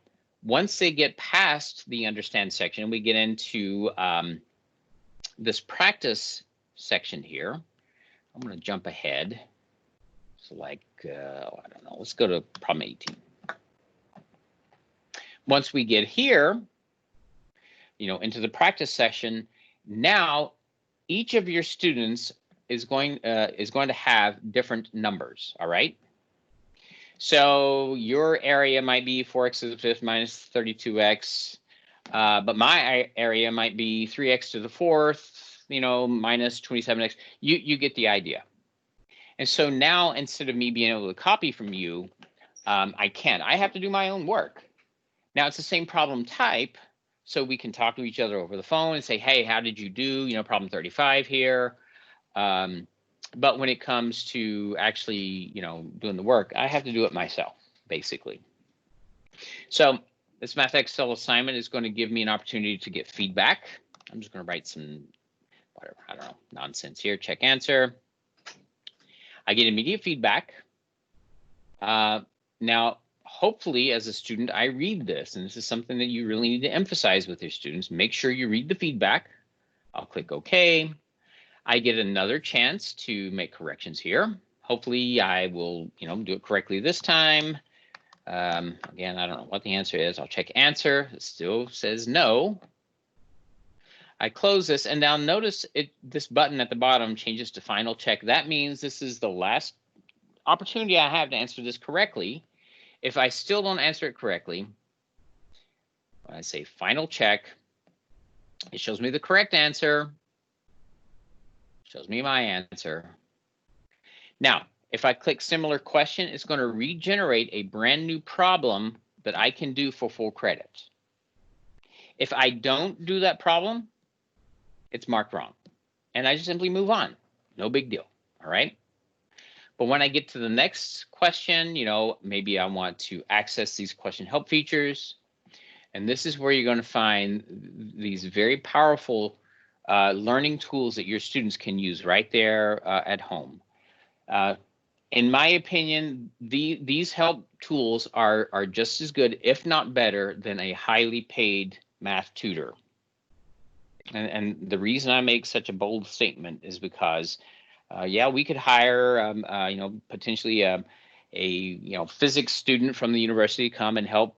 once they get past the Understand section, we get into this practice section here. I'm going to jump ahead. So like, I don't know, let's go to problem 18. Once we get here, you know, into the practice section, now each of your students is going to have different numbers, all right? So your area might be 4x to the 5th minus 32x, but my area might be 3x to the 4th, you know, minus 27x. You get the idea. And so now, instead of me being able to copy from you, I can't. I have to do my own work. Now, it's the same problem type, so we can talk to each other over the phone and say, hey, how did you do? You know, problem 35 here. But when it comes to actually, you know, doing the work, I have to do it myself, basically. So this Math Excel assignment is going to give me an opportunity to get feedback. I'm just going to write some, whatever, I don't know, nonsense here. Check answer. I get immediate feedback. Now, hopefully, as a student, I read this, and this is something that you really need to emphasize with your students. Make sure you read the feedback. I'll click OK. I get another chance to make corrections here. Hopefully, I will, you know, do it correctly this time. Again, I don't know what the answer is. I'll check answer. It still says no. I close this, and now notice this button at the bottom changes to final check. That means this is the last opportunity I have to answer this correctly. If I still don't answer it correctly, when I say final check, it shows me the correct answer, shows me my answer. Now, if I click similar question, it's going to regenerate a brand new problem that I can do for full credit. If I don't do that problem, it's marked wrong. And I just simply move on. No big deal. All right. But when I get to the next question, maybe I want to access these question help features. And this is where you're going to find these very powerful learning tools that your students can use right there at home. In my opinion, these help tools are just as good, if not better, than a highly paid math tutor. And the reason I make such a bold statement is because, yeah, we could hire, potentially a physics student from the university come and help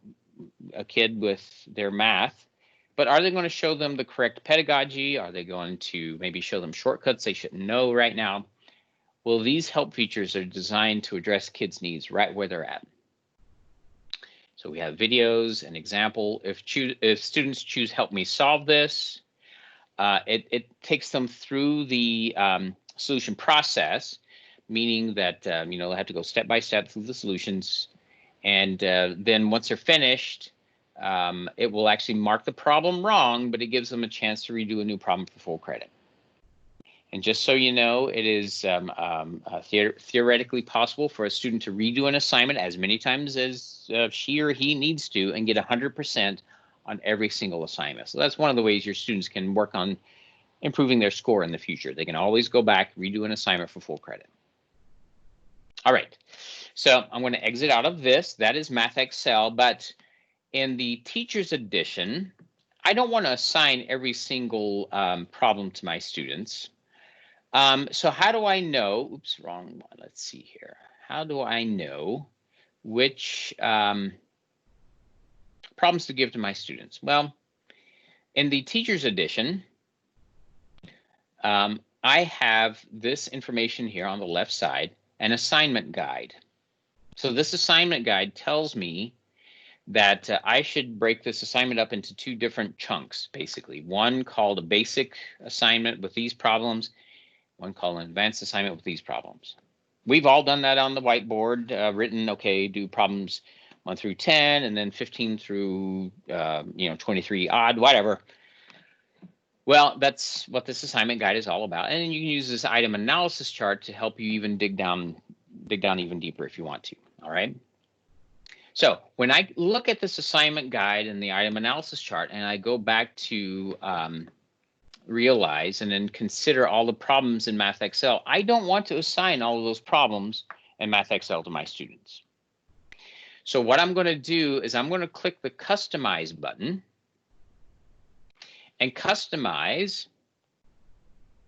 a kid with their math. But are they going to show them the correct pedagogy? Are they going to maybe show them shortcuts they shouldn't know right now? Well, these help features are designed to address kids' needs right where they're at. So we have videos, an example. If students choose Help Me Solve This, it takes them through the solution process, meaning that they have to go step by step through the solutions. And then once they're finished, it will actually mark the problem wrong, but it gives them a chance to redo a new problem for full credit. And just so you know, it is theoretically possible for a student to redo an assignment as many times as she or he needs to and get 100% on every single assignment. So that's one of the ways your students can work on improving their score in the future. They can always go back, redo an assignment for full credit. All right, so I'm going to exit out of this. That is Math Excel, but in the Teacher's Edition, I don't want to assign every single problem to my students. So how do I know, oops, wrong one, let's see here. How do I know which problems to give to my students? Well, in the Teacher's Edition, I have this information here on the left side, an assignment guide. So this assignment guide tells me that I should break this assignment up into two different chunks, basically. One called a basic assignment with these problems, one called an advanced assignment with these problems. We've all done that on the whiteboard, written, okay, do problems 1 through 10, and then 15 through 23 odd, whatever. Well, that's what this assignment guide is all about. And you can use this item analysis chart to help you even dig down even deeper if you want to. All right. So when I look at this assignment guide and the item analysis chart, and I go back to realize and then consider all the problems in Math Excel, I don't want to assign all of those problems in Math Excel to my students. So what I'm going to do is I'm going to click the Customize button. And customize,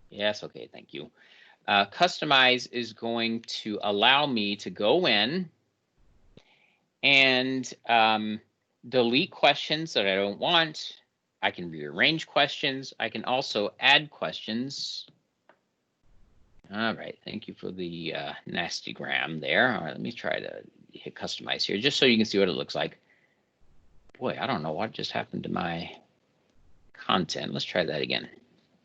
yes, okay, thank you. Customize is going to allow me to go in and delete questions that I don't want. I can rearrange questions. I can also add questions. All right, thank you for the nastygram there. All right, let me try to hit customize here just so you can see what it looks like. Boy, I don't know what just happened to my content. Let's try that again.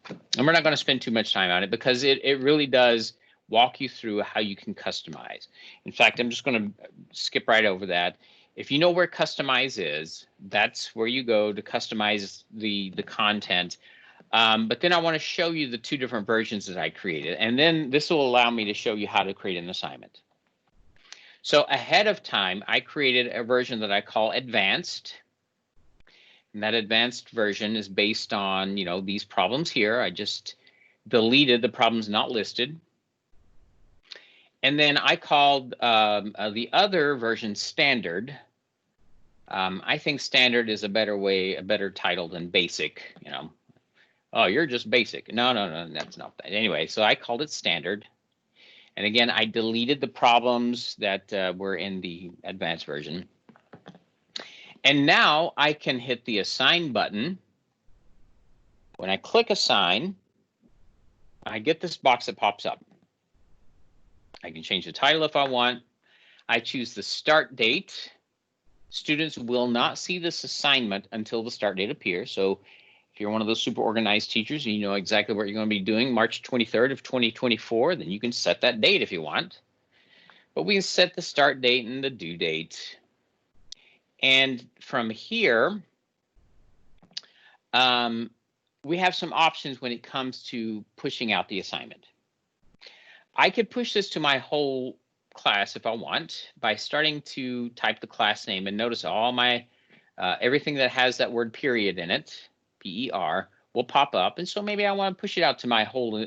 And we're not going to spend too much time on it because it really does walk you through how you can customize. In fact, I'm just going to skip right over that. If you know where customize is, that's where you go to customize the content. But then I want to show you the two different versions that I created. And then this will allow me to show you how to create an assignment. So ahead of time, I created a version that I call advanced. And that advanced version is based on, these problems here. I just deleted the problems not listed. And then I called the other version standard. I think standard is a better title than basic, Oh, you're just basic. No, that's not that. Anyway, so I called it standard. And again, I deleted the problems that were in the advanced version. And now I can hit the assign button. When I click assign, I get this box that pops up. I can change the title if I want. I choose the start date. Students will not see this assignment until the start date appears. So if you're one of those super organized teachers and you know exactly what you're going to be doing March 23rd of 2024, then you can set that date if you want. But we can set the start date and the due date. And from here, we have some options when it comes to pushing out the assignment. I could push this to my whole class if I want by starting to type the class name, and notice all my everything that has that word period in it, PER, will pop up. And so maybe I want to push it out to my whole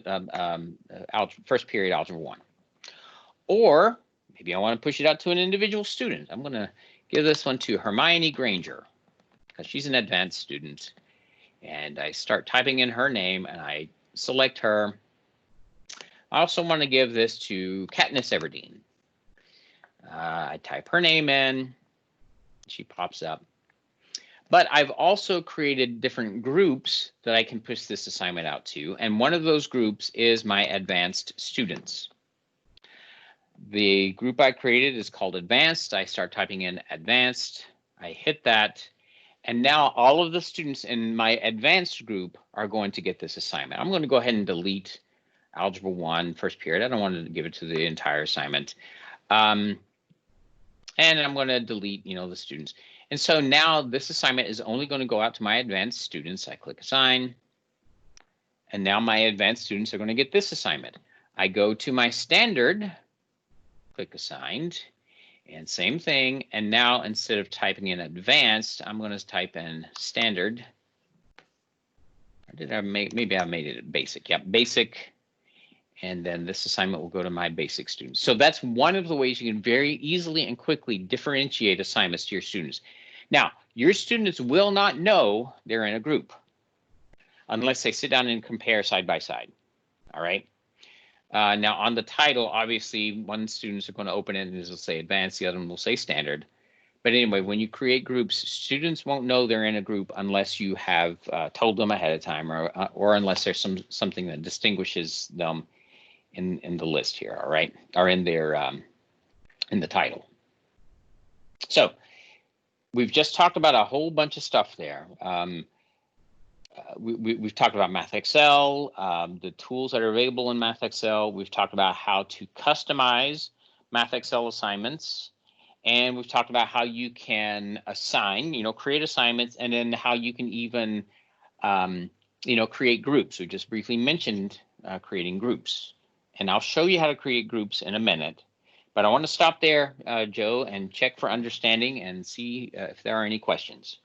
first period Algebra 1. Or maybe I want to push it out to an individual student. I'm going to give this one to Hermione Granger because she's an advanced student. And I start typing in her name and I select her. I also want to give this to Katniss Everdeen. I type her name in. She pops up. But I've also created different groups that I can push this assignment out to. And one of those groups is my advanced students. The group I created is called Advanced. I start typing in Advanced. I hit that. And now all of the students in my Advanced group are going to get this assignment. I'm going to go ahead and delete Algebra 1 first period. I don't want to give it to the entire assignment. And I'm going to delete, the students. And so now this assignment is only going to go out to my advanced students. I click assign. And now my advanced students are going to get this assignment. I go to my standard, click assigned, and same thing. And now instead of typing in advanced, I'm going to type in standard. Or did I make, maybe I made it basic. Yep, basic. And then this assignment will go to my basic students. So that's one of the ways you can very easily and quickly differentiate assignments to your students. Now, your students will not know they're in a group unless they sit down and compare side by side. All right. Now, on the title, obviously, one students are going to open it and it'll say advanced, the other one will say standard. But anyway, when you create groups, students won't know they're in a group unless you have told them ahead of time, or unless there's something that distinguishes them in the list here, all right, or in their in the title. So we've just talked about a whole bunch of stuff there. We've talked about Math Excel, the tools that are available in Math Excel. We've talked about how to customize Math Excel assignments, and we've talked about how you can assign, create assignments, and then how you can even, create groups. We just briefly mentioned creating groups. And I'll show you how to create groups in a minute. But I want to stop there, Joe, and check for understanding and see if there are any questions.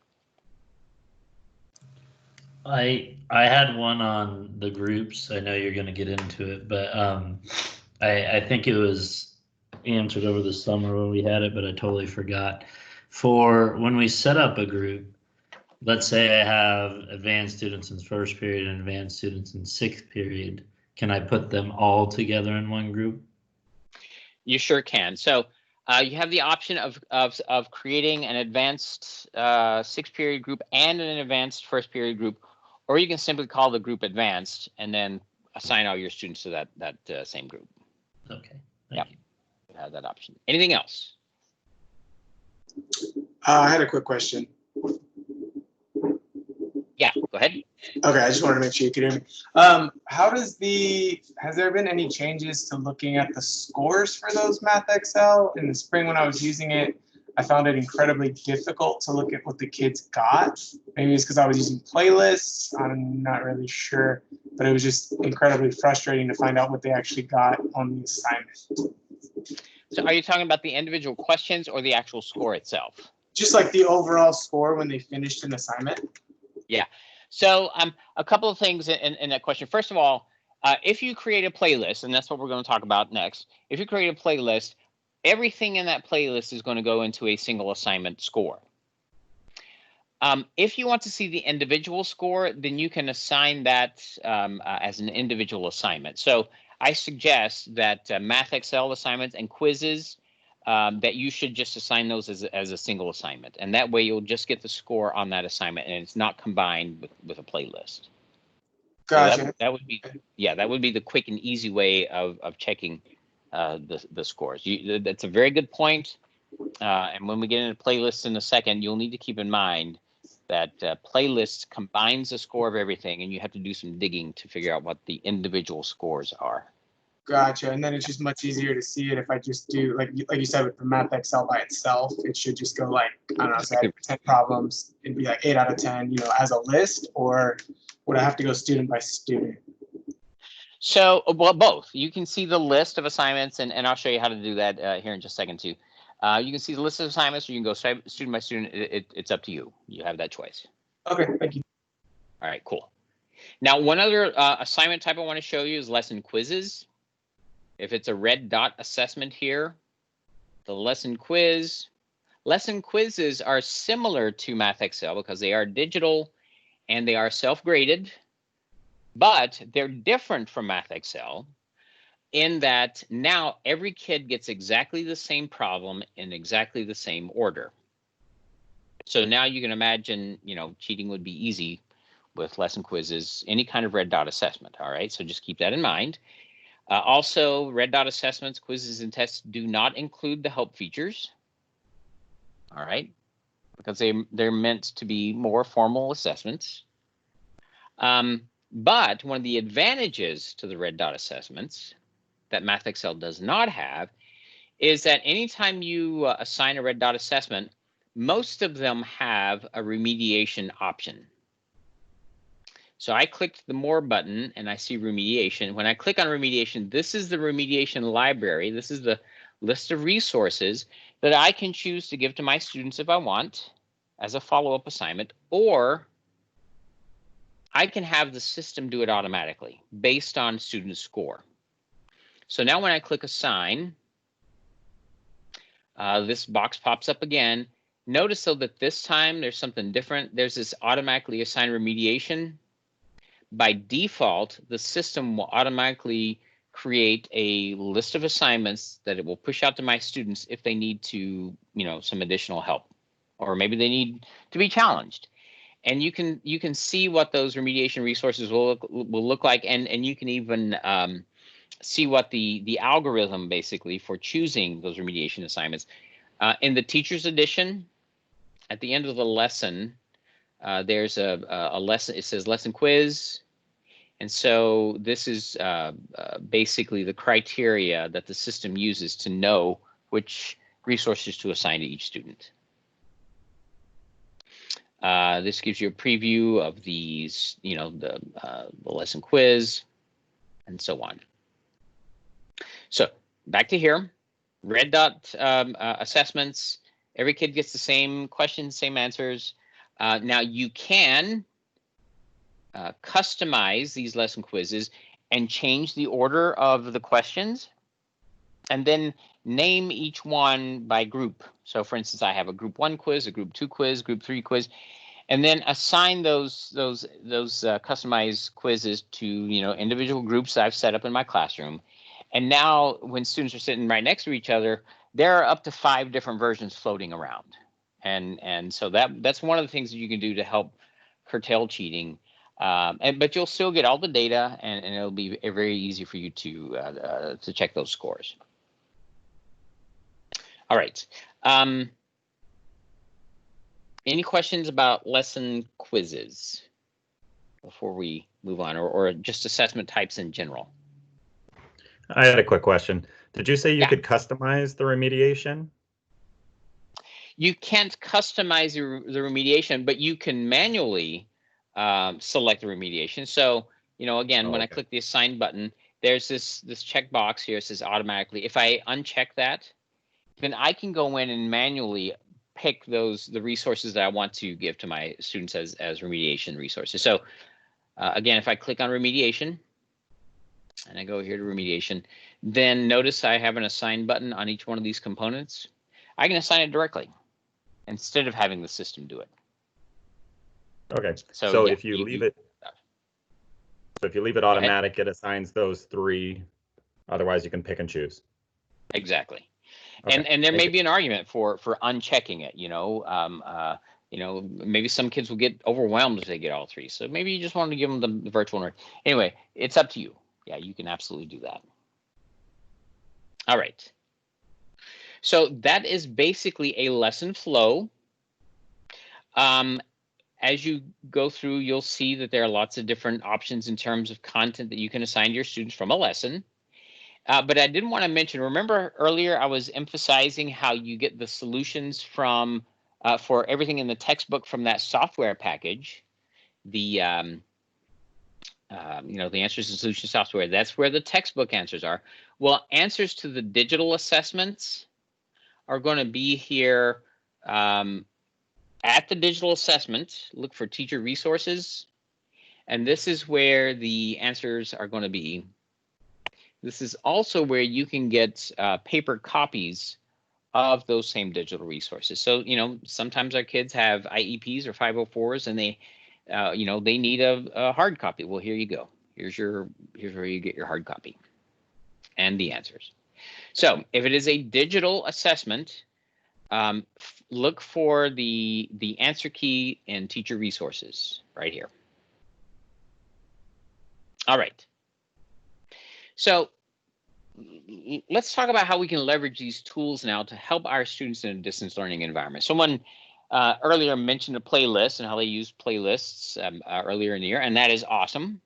I had one on the groups. I know you're going to get into it, but I think it was answered over the summer when we had it, but I totally forgot. For when we set up a group, let's say I have advanced students in first period and advanced students in sixth period. Can I put them all together in one group?
You sure can. So you have the option of creating an advanced sixth period group and an advanced first period group, or you can simply call the group advanced and then assign all your students to that same group.
Okay.
Thank you. You have that option. Anything else?
I had a quick question.
Yeah, go ahead.
Okay, I just wanted to make sure you could hear me. Has there been any changes to looking at the scores for those Math Excel? In the spring when I was using it, I found it incredibly difficult to look at what the kids got. Maybe it's because I was using playlists, I'm not really sure, but it was just incredibly frustrating to find out what they actually got on the assignment.
So are you talking about the individual questions or the actual score itself?
Just like the overall score when they finished an assignment.
Yeah. So a couple of things in that question. First of all, if you create a playlist, and that's what we're going to talk about next, if you create a playlist, everything in that playlist is going to go into a single assignment score. If you want to see the individual score, then you can assign that as an individual assignment. So I suggest that Math Excel assignments and quizzes, that you should just assign those as a single assignment. And that way you'll just get the score on that assignment and it's not combined with a playlist.
Gotcha.
So that would be, yeah, that would be the quick and easy way of checking the scores. That's a very good point. And when we get into playlists in a second, you'll need to keep in mind that playlists combines the score of everything, and you have to do some digging to figure out what the individual scores are.
Gotcha. And then it's just much easier to see it if I just do, like you said, with the Math Excel by itself, it should just go like, I don't know, say I have 10 problems, it'd be like 8 out of 10, you know, as a list, or would I have to go student by student?
So, well, both. You can see the list of assignments, and I'll show you how to do that here in just a second too. You can see the list of assignments, or you can go student by student. It's up to you. You have that choice.
Okay, thank you.
All right, cool. Now, one other assignment type I want to show you is lesson quizzes. If it's a red dot assessment here, the lesson quizzes are similar to Math Excel because they are digital and they are self-graded, but they're different from Math Excel in that now every kid gets exactly the same problem in exactly the same order. So now you can imagine, you know, cheating would be easy with lesson quizzes, any kind of red dot assessment. All right, so just keep that in mind. Also, red dot assessments, quizzes, and tests do not include the help features. All right, because they're meant to be more formal assessments. But one of the advantages to the red dot assessments that Math Excel does not have is that anytime you assign a red dot assessment, most of them have a remediation option. So I clicked the More button and I see remediation. When I click on remediation, this is the remediation library. This is the list of resources that I can choose to give to my students if I want as a follow-up assignment, or I can have the system do it automatically based on student score. So now when I click Assign, this box pops up again. Notice though that this time there's something different. There's this automatically assign remediation. By default, the system will automatically create a list of assignments that it will push out to my students if they need to, you know, some additional help, or maybe they need to be challenged. And you can see what those remediation resources will look like, and you can even see what the algorithm basically for choosing those remediation assignments. In the Teacher's Edition, at the end of the lesson, there's a lesson. It says lesson quiz. And so this is basically the criteria that the system uses to know which resources to assign to each student. This gives you a preview of these, you know, the lesson quiz and so on. So back to here, red dot assessments. Every kid gets the same questions, same answers. Now you can customize these lesson quizzes and change the order of the questions, and then name each one by group. So for instance, I have a group 1 quiz, a group 2 quiz, group 3 quiz, and then assign those customized quizzes to, you know, individual groups that I've set up in my classroom. And now when students are sitting right next to each other, there are up to 5 different versions floating around. And so that's one of the things that you can do to help curtail cheating. But you'll still get all the data, and it'll be very easy for you to check those scores. All right. Any questions about lesson quizzes before we move on, or just assessment types in general?
I had a quick question. Did you say you
Yeah.
could customize the remediation?
You can't customize the remediation, but you can manually select the remediation. So, you know, again, when I click the assign button, there's this checkbox here. It says automatically. If I uncheck that, then I can go in and manually pick the resources that I want to give to my students as remediation resources. So again, if I click on remediation and I go here to remediation, then notice I have an assign button on each one of these components. I can assign it directly instead of having the system do it.
Okay.
So yeah,
if you leave it, automatic, it assigns those 3. Otherwise, you can pick and choose.
Exactly.
Okay.
And there may be an argument for unchecking it. You know, maybe some kids will get overwhelmed if they get all 3. So maybe you just want to give them the virtual one. Anyway, it's up to you. Yeah, you can absolutely do that. All right. So that is basically a lesson flow. As you go through, you'll see that there are lots of different options in terms of content that you can assign to your students from a lesson. But I didn't want to mention, remember earlier I was emphasizing how you get the solutions from for everything in the textbook from that software package, the the answers and solution software. That's where the textbook answers are. Well, answers to the digital assessments are going to be here at the digital assessment. Look for teacher resources, and this is where the answers are going to be. This is also where you can get paper copies of those same digital resources. So, sometimes our kids have IEPs or 504s and they, they need a hard copy. Well, here you go. Here's where you get your hard copy and the answers. So if it is a digital assessment, look for the answer key in teacher resources right here. All right. So let's talk about how we can leverage these tools now to help our students in a distance learning environment. Someone earlier mentioned a playlist and how they use playlists earlier in the year, and that is awesome.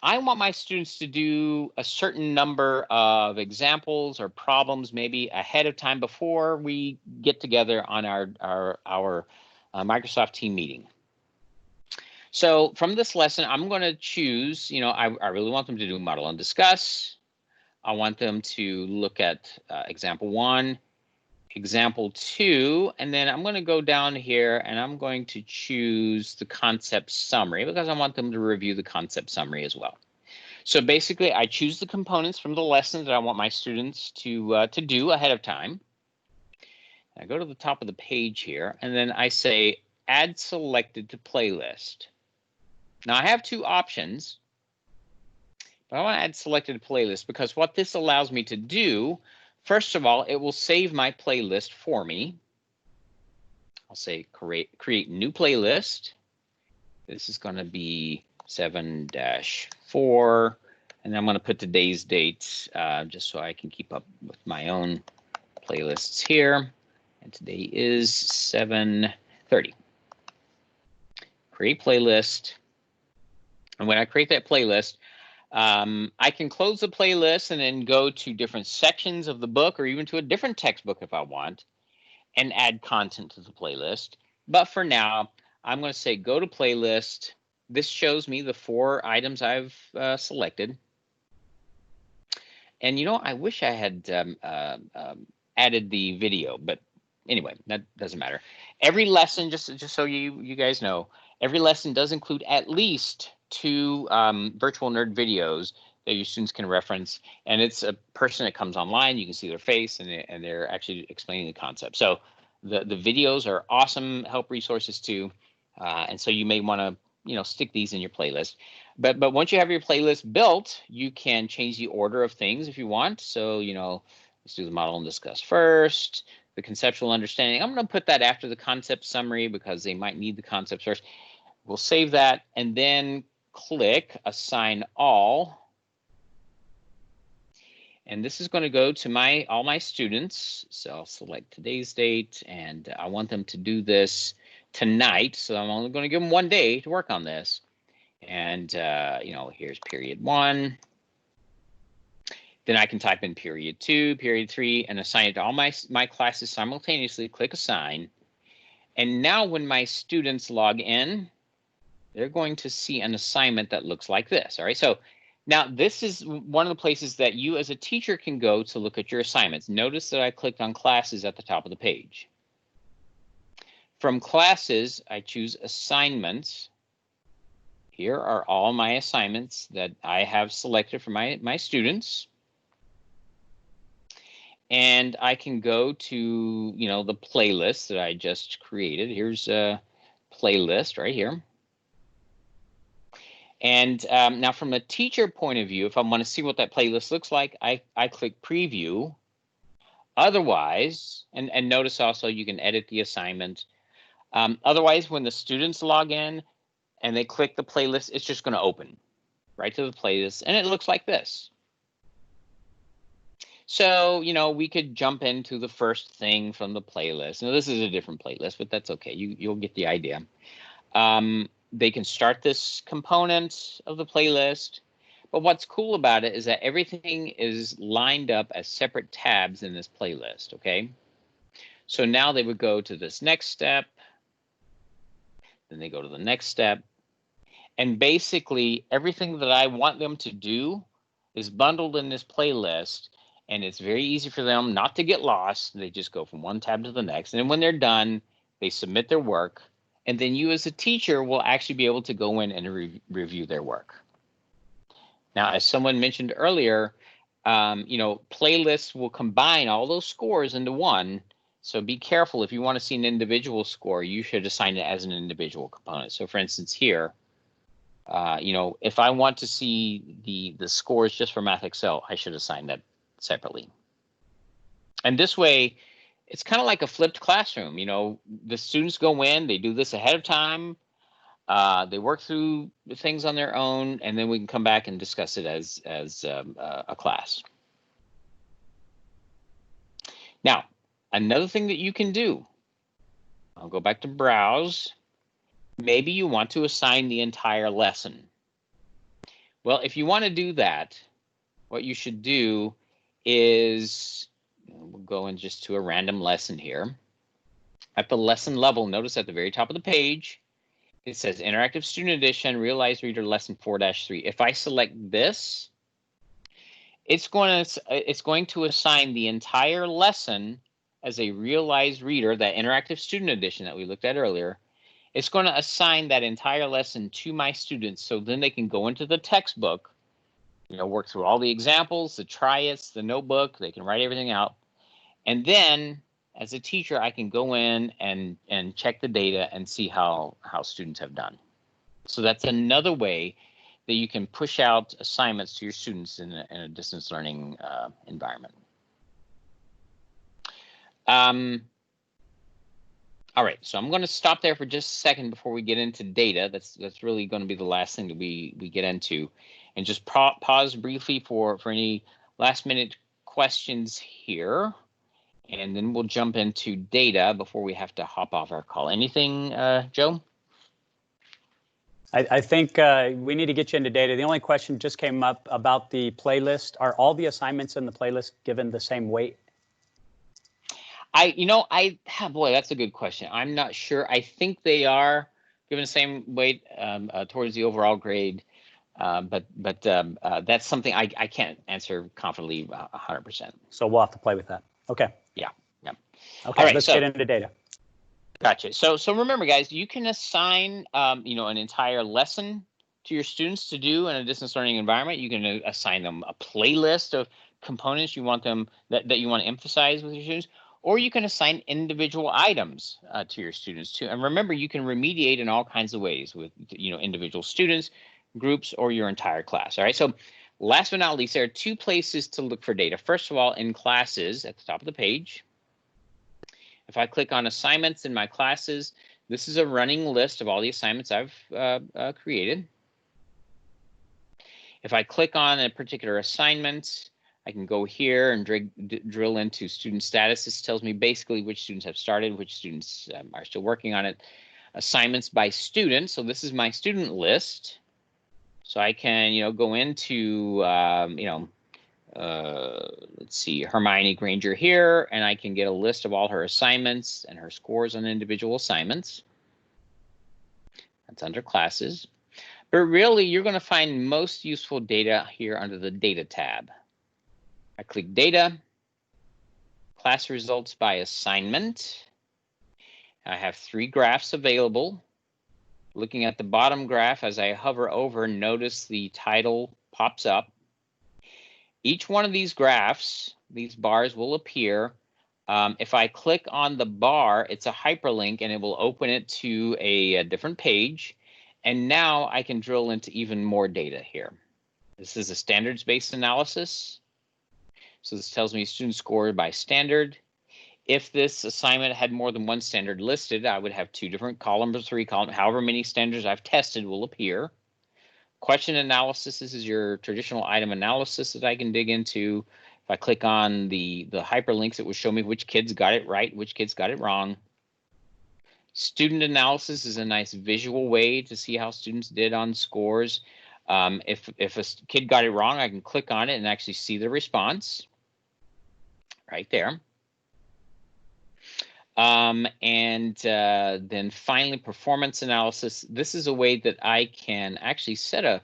I want my students to do a certain number of examples or problems maybe ahead of time before we get together on our Microsoft team meeting. So from this lesson, I'm going to choose, I really want them to do model and discuss. I want them to look at example 1, example 2, and then I'm going to go down here and I'm going to choose the concept summary because I want them to review the concept summary as well. So basically, I choose the components from the lesson that I want my students to do ahead of time. I go to the top of the page here, and then I say add selected to playlist. Now I have 2 options, but I want to add selected to playlist because what this allows me to do, first of all, it will save my playlist for me. I'll say create new playlist. This is going to be 7-4, and I'm going to put today's date just so I can keep up with my own playlists here. And today is 7:30. Create playlist. And when I create that playlist, I can close the playlist and then go to different sections of the book or even to a different textbook if I want and add content to the playlist. But for now, I'm going to say go to playlist. This shows me the 4 items I've selected. And I wish I had added the video, but anyway, that doesn't matter. Every lesson, just so you guys know, every lesson does include at least 2 virtual nerd videos that your students can reference, and it's a person that comes online. You can see their face, and they're actually explaining the concept. So the videos are awesome help resources too, and so you may want to stick these in your playlist. But once you have your playlist built, you can change the order of things if you want. So let's do the model and discuss first. The conceptual understanding, I'm going to put that after the concept summary because they might need the concepts first. We'll save that and then click assign all. And this is going to go to all my students. So I'll select today's date, and I want them to do this tonight. So I'm only going to give them 1 day to work on this. And here's period 1. Then I can type in period 2, period 3, and assign it to all my classes simultaneously. Click assign. And now when my students log in, they're going to see an assignment that looks like this. All right. So now this is one of the places that you as a teacher can go to look at your assignments. Notice that I clicked on classes at the top of the page. From classes, I choose assignments. Here are all my assignments that I have selected for my students. And I can go to, the playlist that I just created. Here's a playlist right here. And now from a teacher point of view, if I want to see what that playlist looks like, I click preview. Otherwise, and notice also you can edit the assignment. Otherwise, when the students log in and they click the playlist, it's just going to open right to the playlist. And it looks like this. So, we could jump into the first thing from the playlist. Now, this is a different playlist, but that's okay. You'll get the idea. They can start this component of the playlist, But what's cool about it is that everything is lined up as separate tabs in this playlist, okay? So now they would go to this next step, then they go to the next step, and basically everything that I want them to do is bundled in this playlist, and it's very easy for them not to get lost. They just go from one tab to the next, and then when they're done, they submit their work, and then you as a teacher will actually be able to go in and review their work. Now, as someone mentioned earlier, you know, playlists will combine all those scores into one. So be careful. If you want to see an individual score, you should assign it as an individual component. So for instance, here, you know, if I want to see the scores just for Math Excel, I should assign that separately. And this way, it's kind of like a flipped classroom. You know, the students go in, they do this ahead of time. They work through the things on their own, and then we can come back and discuss it as a class. Now, another thing that you can do, I'll go back to browse. Maybe you want to assign the entire lesson. Well, if you want to do that, what you should do is, we'll go in just to a random lesson here. At the lesson level, notice at the very top of the page, it says Interactive Student Edition, Realized Reader Lesson 4-3. If I select this, it's going to assign the entire lesson as a Realized Reader, that Interactive Student Edition that we looked at earlier. It's going to assign that entire lesson to my students, so then they can go into the textbook, you know, work through all the examples, the try-its, the notebook. They can write everything out. And then, as a teacher, I can go in and check the data and see how students have done. So that's another way that you can push out assignments to your students in a distance learning environment. All right, so I'm going to stop there for just a second before we get into data. That's really going to be the last thing that we get into, and just pause briefly for any last minute questions here, and then we'll jump into data before we have to hop off our call. Anything, Joe?
I think we need to get you into data. The only question just came up about the playlist. Are all the assignments in the playlist given the same weight?
Boy, that's a good question. I'm not sure. I think they are given the same weight towards the overall grade, but that's something I can't answer confidently 100%.
So we'll have to play with that. Okay.
Yeah.
Okay,
right,
let's get into data.
Gotcha. So remember, guys, you can assign an entire lesson to your students to do in a distance learning environment. You can assign them a playlist of components you want them that you want to emphasize with your students. Or you can assign individual items to your students too. And remember, you can remediate in all kinds of ways with individual students, groups, or your entire class. All right. So last but not least, there are two places to look for data. First of all, in classes at the top of the page. If I click on assignments in my classes, this is a running list of all the assignments I've created. If I click on a particular assignment, I can go here and drill into student status. This tells me basically which students have started, which students are still working on it. Assignments by student. So this is my student list. So I can, go into, let's see, Hermione Granger here, and I can get a list of all her assignments and her scores on individual assignments. That's under classes. But really, you're going to find most useful data here under the data tab. I click data, class results by assignment. I have 3 graphs available. Looking at the bottom graph, as I hover over, notice the title pops up. Each one of these graphs, these bars will appear. If I click on the bar, it's a hyperlink and it will open it to a different page. And now I can drill into even more data here. This is a standards-based analysis. So this tells me student score by standard. If this assignment had more than one standard listed, I would have 2 different columns or 3 columns. However many standards I've tested will appear. Question analysis, this is your traditional item analysis that I can dig into. If I click on the hyperlinks, it will show me which kids got it right, which kids got it wrong. Student analysis is a nice visual way to see how students did on scores. If a kid got it wrong, I can click on it and actually see the response right there. Then finally, performance analysis. This is a way that I can actually set a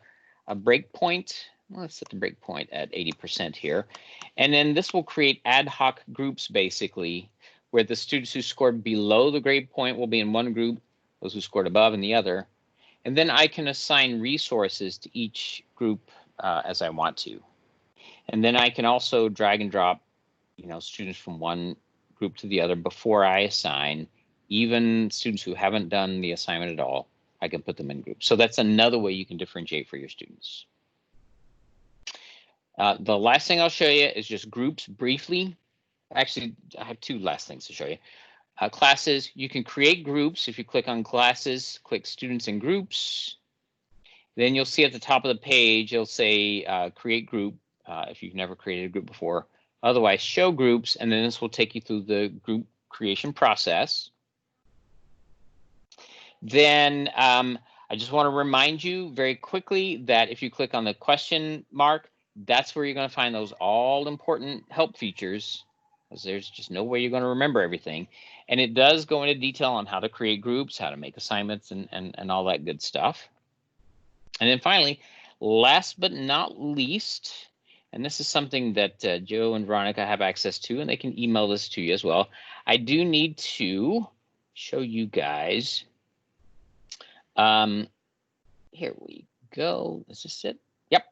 breakpoint. Well, let's set the breakpoint at 80% here. And then this will create ad hoc groups, basically, where the students who scored below the grade point will be in one group, those who scored above in the other. And then I can assign resources to each group as I want to. And then I can also drag and drop, students from one group to the other before I assign. Even students who haven't done the assignment at all, I can put them in groups. So that's another way you can differentiate for your students. The last thing I'll show you is just groups briefly. Actually, I have two last things to show you. Classes, you can create groups. If you click on classes, click students and groups. Then you'll see at the top of the page, it'll say create group if you've never created a group before. Otherwise, show groups, and then this will take you through the group creation process. Then I just want to remind you very quickly that if you click on the question mark, that's where you're going to find those all important help features, because there's just no way you're going to remember everything. And it does go into detail on how to create groups, how to make assignments, and all that good stuff. And then finally, last but not least, and this is something that Joe and Veronica have access to, and they can email this to you as well. I do need to show you guys. Here we go. Is this it? Yep.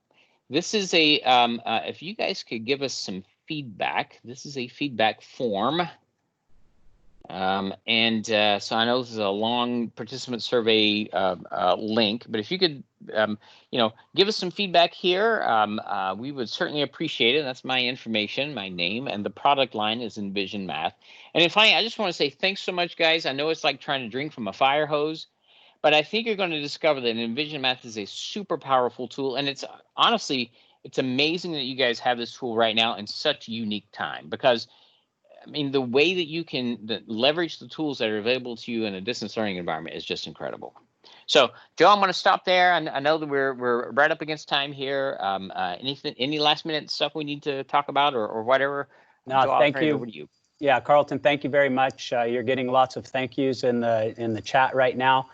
This is a, if you guys could give us some feedback, this is a feedback form. So I know this is a long participant survey link, but if you could, give us some feedback here, we would certainly appreciate it. That's my information, my name, and the product line is enVision Math. And then finally, I just want to say thanks so much, guys. I know it's like trying to drink from a fire hose, but I think you're going to discover that enVision Math is a super powerful tool, and it's honestly, it's amazing that you guys have this tool right now in such a unique time, because I mean, the way that you can leverage the tools that are available to you in a distance learning environment is just incredible. So, Joe, I'm going to stop there. I know that we're right up against time here. Any last minute stuff we need to talk about or whatever?
No,
Joe,
thank
I'll turn it
you.
over to you.
Yeah, Carlton, thank you very much. You're getting lots of thank yous in the chat right now.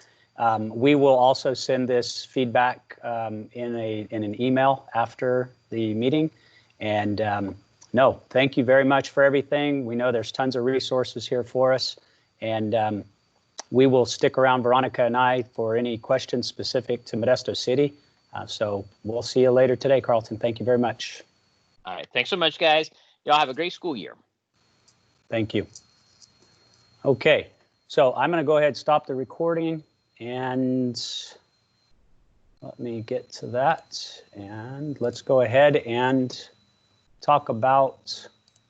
We will also send this feedback in an email after the meeting. And no, thank you very much for everything. We know there's tons of resources here for us. And we will stick around, Veronica and I, for any questions specific to Modesto City. So we'll see you later today, Carlton. Thank you very much.
All right. Thanks so much, guys. Y'all have a great school year.
Thank you. Okay, so I'm going to go ahead and stop the recording, and let me get to that. And let's go ahead and talk about